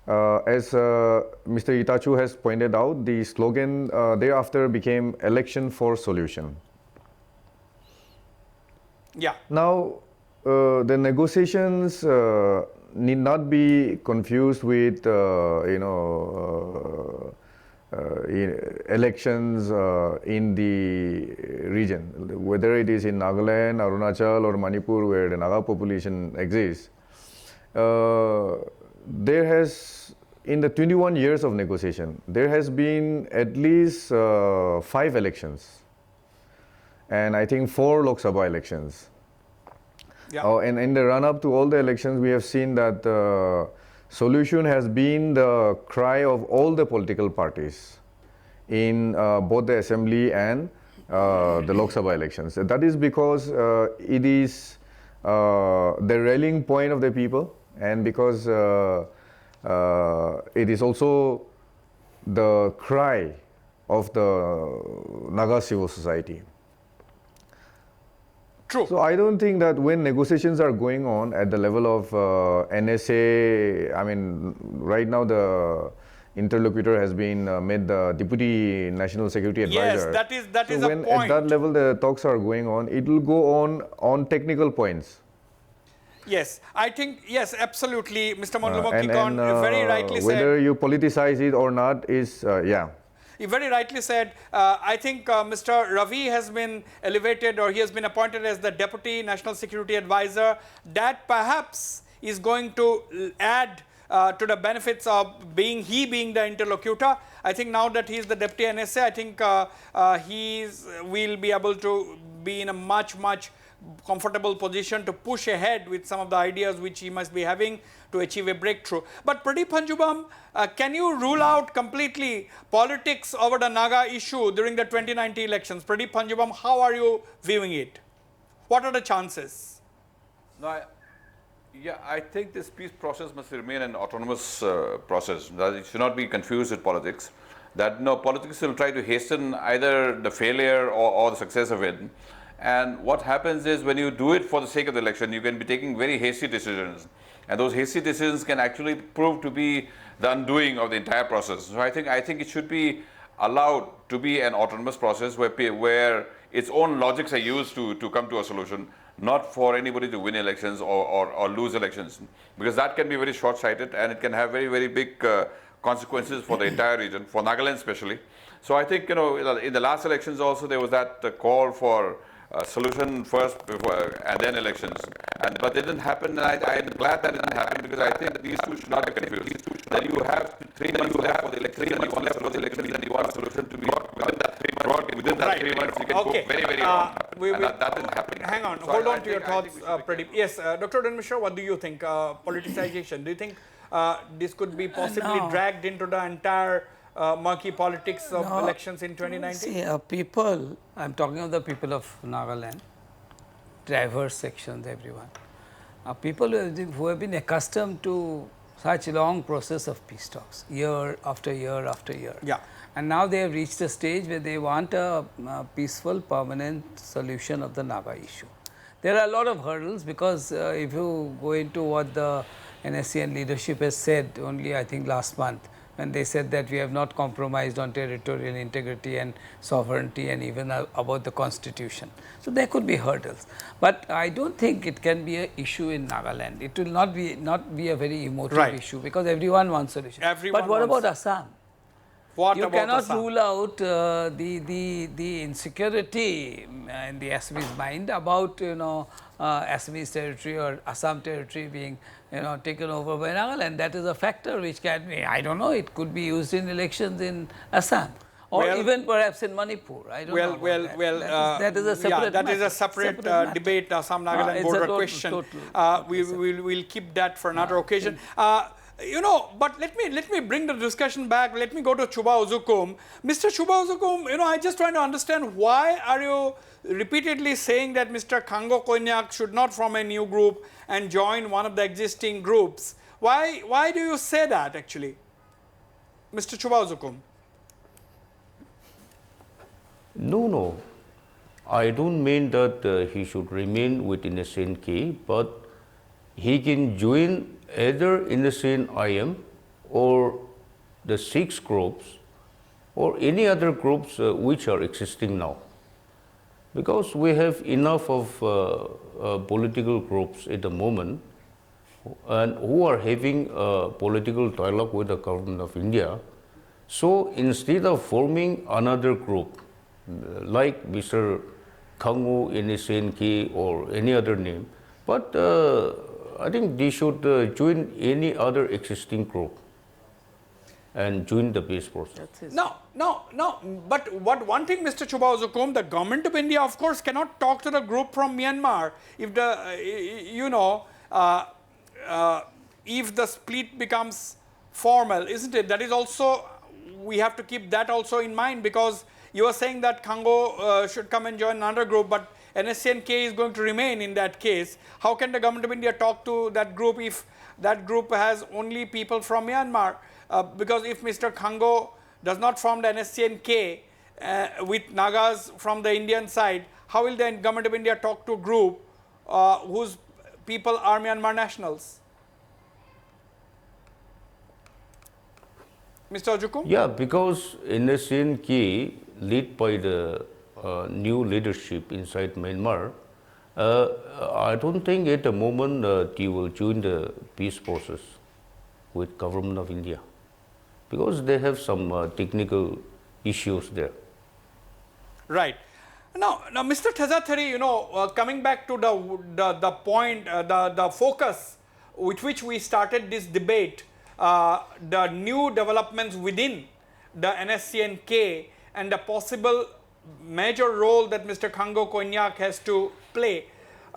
as Mr. Itachu has pointed out, the slogan thereafter became election for solution. Yeah. Now, the negotiations need not be confused with, elections in the region, whether it is in Nagaland, Arunachal or Manipur, where the Naga population exists. There has, in the 21 years of negotiation, there has been at least 5 elections, and I think 4 Lok Sabha elections. Yeah. And in the run-up to all the elections, we have seen that solution has been the cry of all the political parties in both the assembly and the Lok Sabha elections. That is because it is the rallying point of the people, and because it is also the cry of the Naga civil society. True. So I don't think that when negotiations are going on at the level of NSA, I mean, right now the interlocutor has been made the Deputy National Security Advisor. Yes, that is so a when point. at that level the talks are going on, it will go on technical points. Yes, I think, yes, absolutely. Mr. And Mondlumo very rightly whether said. you politicize it or not is, yeah. He very rightly said, I think Mr. Ravi has been elevated, or he has been appointed as the Deputy National Security Advisor. That perhaps is going to add to the benefits of being the interlocutor. I think now that he is the Deputy NSA, I think he will be able to be in a much comfortable position to push ahead with some of the ideas which he must be having to achieve a breakthrough. But Pradeep Panjubam, can you rule out completely politics over the Naga issue during the 2019 elections? Pradeep Panjubam, how are you viewing it? What are the chances? No, I think this peace process must remain an autonomous process. That it should not be confused with politics. That politics will try to hasten either the failure or the success of it. And what happens is, when you do it for the sake of the election, you can be taking very hasty decisions. And those hasty decisions can actually prove to be the undoing of the entire process. So I think it should be allowed to be an autonomous process where its own logics are used to come to a solution, not for anybody to win elections or lose elections. Because that can be very short-sighted, and it can have very big consequences for the entire region, for Nagaland especially. So I think, in the last elections also, there was that call for solution first and then elections, but it didn't happen, and I'm glad that it didn't happen, because I think these two should not be confused. That you have 3 months left for the elections, and you want left for the elections, and you want a solution to be within that 3 months. Within that 3 months, you can go very wrong. That didn't happen. Hang on, So hold I on to your thoughts, Pradeep. Yes, Dr. Dan Mishra, what do you think? Politicization, do you think this could be possibly dragged into the entire murky politics of elections in 2019? See, people, I'm talking of the people of Nagaland, diverse sections, everyone. People who have been accustomed to such a long process of peace talks, year after year after year. Yeah. And now they have reached a stage where they want a peaceful, permanent solution of the Naga issue. There are a lot of hurdles, because if you go into what the NSCN leadership has said only, I think, last month, when they said that we have not compromised on territorial integrity and sovereignty, and even about the constitution. So there could be hurdles, but I don't think it can be an issue in Nagaland. It will not be a very emotive issue, because everyone wants solution. Everyone but what wants about Assam? You cannot rule out the insecurity in the Assamese mind about Assamese territory or Assam territory being taken over by Nagaland. That is a factor which can be, I don't know, it could be used in elections in Assam, or even perhaps in Manipur. I don't know. That is a separate that is a separate debate, Assam Nagaland border question. We'll keep that for another occasion. But let me bring the discussion back. Let me go to Chuba Uzukum. Mr. Chuba Uzukum, I just trying to understand, why are you repeatedly saying that Mr. Khango Konyak should not form a new group and join one of the existing groups? Why do you say that, actually, Mr. Chuba Uzukum? No. I don't mean that he should remain with NSCN-K, but he can join either NSCN-IM or the 6 groups or any other groups which are existing now. Because we have enough of political groups at the moment, and who are having a political dialogue with the government of India. So instead of forming another group, like Mr. Khango, NSCN-K or any other name, but I think they should join any other existing group and join the peace process. No. But one thing, Mr. Chuba Uzukum, the government of India, of course, cannot talk to the group from Myanmar if if the split becomes formal, isn't it? That is also, we have to keep that also in mind, because you are saying that Congo should come and join another group, but NSCN-K is going to remain in that case. How can the government of India talk to that group if that group has only people from Myanmar? Because if Mr. Congo does not form the NSCN-K with Nagas from the Indian side, how will the government of India talk to a group whose people are Myanmar nationals? Mr. Ojukum? Yeah, because NSCN-K, led by the new leadership inside Myanmar, I don't think at the moment they will join the peace process with government of India, because they have some technical issues there. Right. Now Mr. Tezathari, you know, coming back to the point, the focus with which we started this debate, the new developments within the NSCN-K and the possible major role that Mr. Congo Cognac has to play.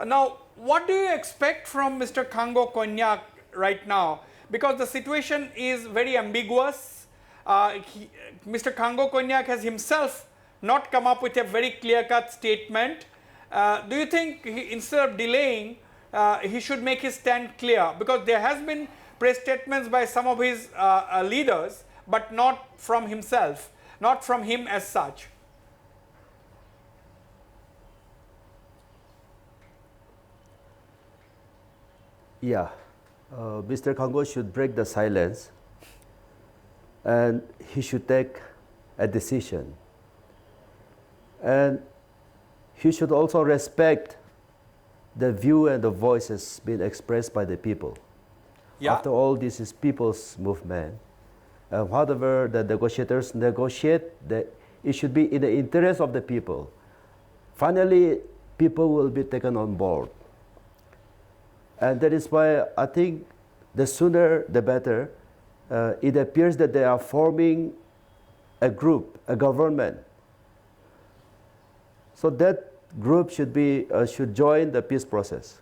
Now, what do you expect from Mr. Congo Cognac right now? Because the situation is very ambiguous. Mr. Congo Cognac has himself not come up with a very clear-cut statement. Do you think instead of delaying, he should make his stand clear? Because there has been press statements by some of his leaders, but not from himself, not from him as such. Yeah, Mr. Congo should break the silence and he should take a decision. And he should also respect the view and the voices being expressed by the people. Yeah. After all, this is people's movement. Whatever the negotiators negotiate, it should be in the interest of the people. Finally, people will be taken on board. And that is why I think the sooner the better. It appears that they are forming a group, a government. So that group should join the peace process.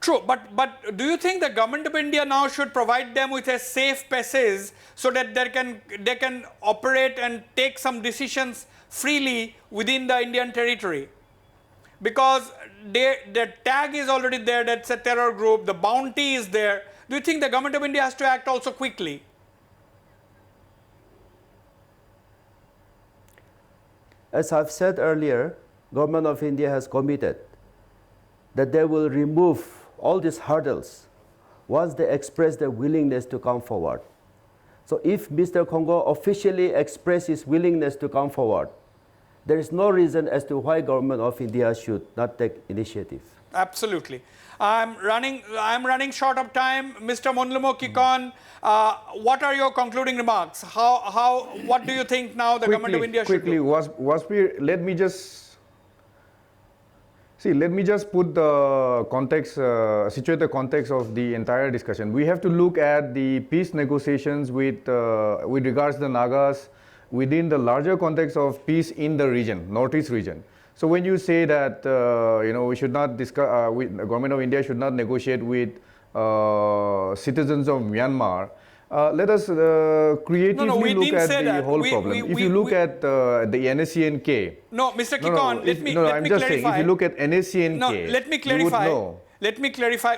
True, but do you think the government of India now should provide them with a safe passage so that they can operate and take some decisions freely within the Indian territory? Because the tag is already there, that's a terror group, the bounty is there. Do you think the government of India has to act also quickly? As I've said earlier, government of India has committed that they will remove all these hurdles once they express their willingness to come forward. So if Mr. Congo officially expresses his willingness to come forward, there is no reason as to why government of India should not take initiative. Absolutely. I'm running short of time. Mr. Monlumo Kikon, what are your concluding remarks? What do you think now the government of India should do? Wasbir, let me just put the context, situate the context of the entire discussion. We have to look at the peace negotiations with regards to the Nagas within the larger context of peace in the region, Northeast region. So when you say that we should not discuss, the government of India should not negotiate with citizens of Myanmar, let us creatively look at the whole problem. If you look at the NSCN-K. No, Mr. Kikon, let me I'm just saying, if you look at NSCN-K, no, let me clarify. You would know. Let me clarify.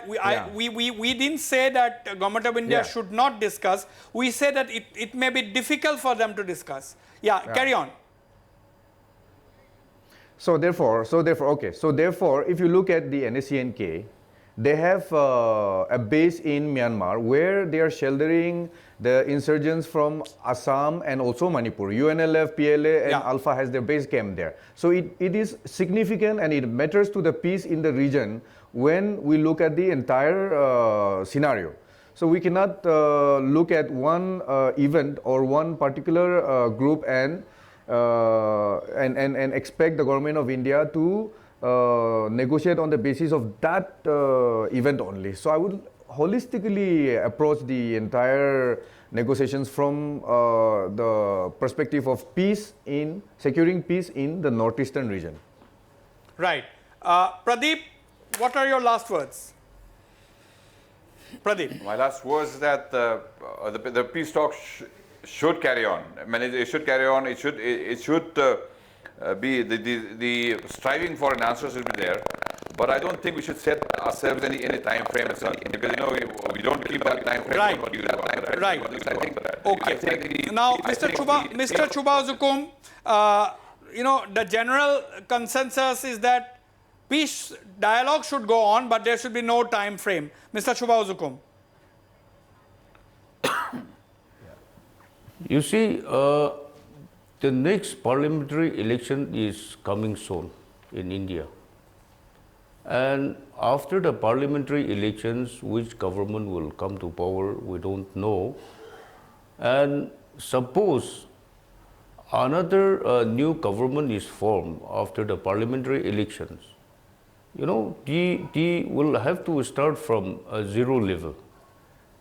We didn't say that government of India should not discuss. We say that it may be difficult for them to discuss. Carry on. So therefore, if you look at the NSCN-K, they have a base in Myanmar where they are sheltering the insurgents from Assam and also Manipur. UNLF, PLA and Alpha has their base camp there. So it is significant and it matters to the peace in the region when we look at the entire scenario. So we cannot look at one event or one particular group and expect the government of India to negotiate on the basis of that event only. So I would holistically approach the entire negotiations from the perspective of peace in securing peace in the northeastern region. Right. Pradeep, what are your last words? Pradeep. My last words is that the peace talks should carry on. I mean, it should carry on. It should be the striving for an answer should be there. But I don't think we should set ourselves any time frame itself, because we don't keep that time frame. Right. Right. Okay. Now, Mr. Chuba Zukum, the general consensus is that peace dialogue should go on, but there should be no time frame. Mr. Chuba Zukum. You see, the next parliamentary election is coming soon in India. And after the parliamentary elections, which government will come to power, we don't know. And suppose another new government is formed after the parliamentary elections, they will have to start from a zero level.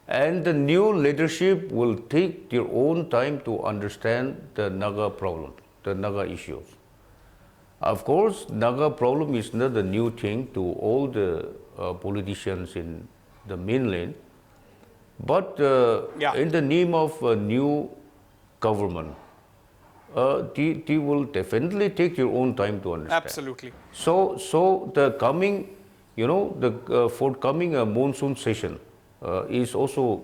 And the new leadership will take their own time to understand the Naga problem, the Naga issues. Of course, Naga problem is not a new thing to all the politicians in the mainland, but in the name of a new government, they will definitely take their own time to understand. Absolutely. So the coming, the forthcoming monsoon session is also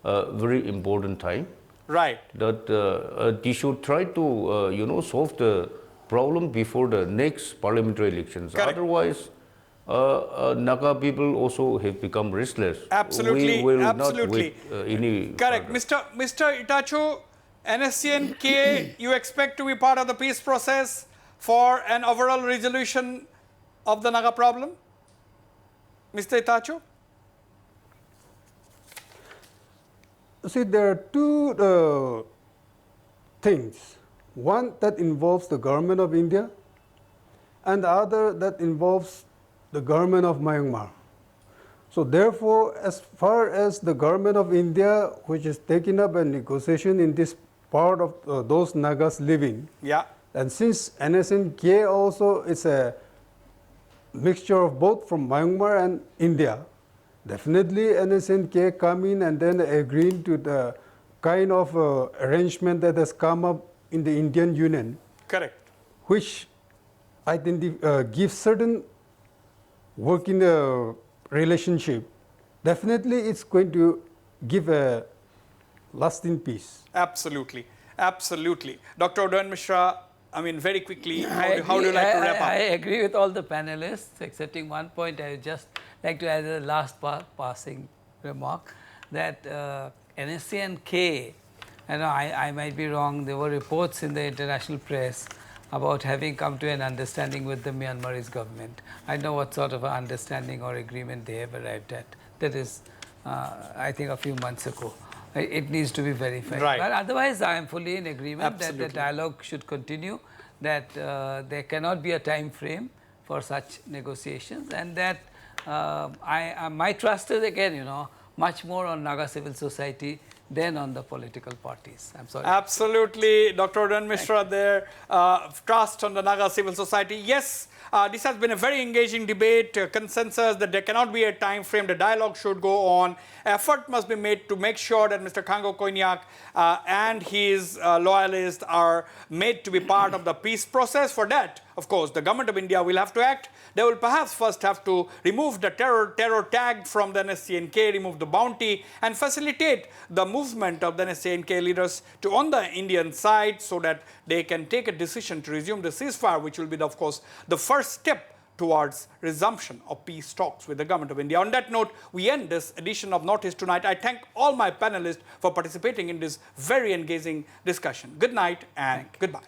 a very important time. Right. That they should try to, solve the problem before the next parliamentary elections. Correct. Otherwise, Naga people also have become restless. Absolutely. We will Absolutely. not wait any. Correct. further. Mr. Itacho, NSCN-K, you expect to be part of the peace process for an overall resolution of the Naga problem? Mr. Itacho? See, there are two things. One that involves the government of India, and the other that involves the government of Myanmar. So therefore, as far as the government of India, which is taking up a negotiation in this part of those Nagas living, Yeah. and since NSCN-K also is a mixture of both from Myanmar and India, definitely NSCN-K come in and then agreeing to the kind of arrangement that has come up in the Indian Union. Correct. Which I think gives certain working relationship. Definitely it's going to give a lasting peace. Absolutely. Absolutely. Dr. Udayan Mishra, very quickly, how do you like to wrap up? I agree with all the panelists, excepting one point. I would just like to add a last passing remark that NSCN-K, I might be wrong, there were reports in the international press about having come to an understanding with the Myanmarese government. I know what sort of an understanding or agreement they have arrived at. That is, I think, a few months ago. It needs to be verified. Right. But otherwise, I am fully in agreement Absolutely. that the dialogue should continue, that there cannot be a time frame for such negotiations, and that my trust is, again, much more on Naga civil society than on the political parties. I'm sorry. Absolutely, Dr. Udayan Mishra there, trust on the Naga civil society. Yes, this has been a very engaging debate, consensus that there cannot be a time frame, the dialogue should go on. Effort must be made to make sure that Mr. Khango Koinyak and his loyalists are made to be part of the peace process. For that, of course, the government of India will have to act. They will perhaps first have to remove the terror tag from the NSCN-K, remove the bounty, and facilitate the movement of the NSCN-K leaders to on the Indian side so that they can take a decision to resume the ceasefire, which will be, of course, the first step towards resumption of peace talks with the government of India. On that note, we end this edition of Northeast Tonight. I thank all my panelists for participating in this very engaging discussion. Good night and goodbye.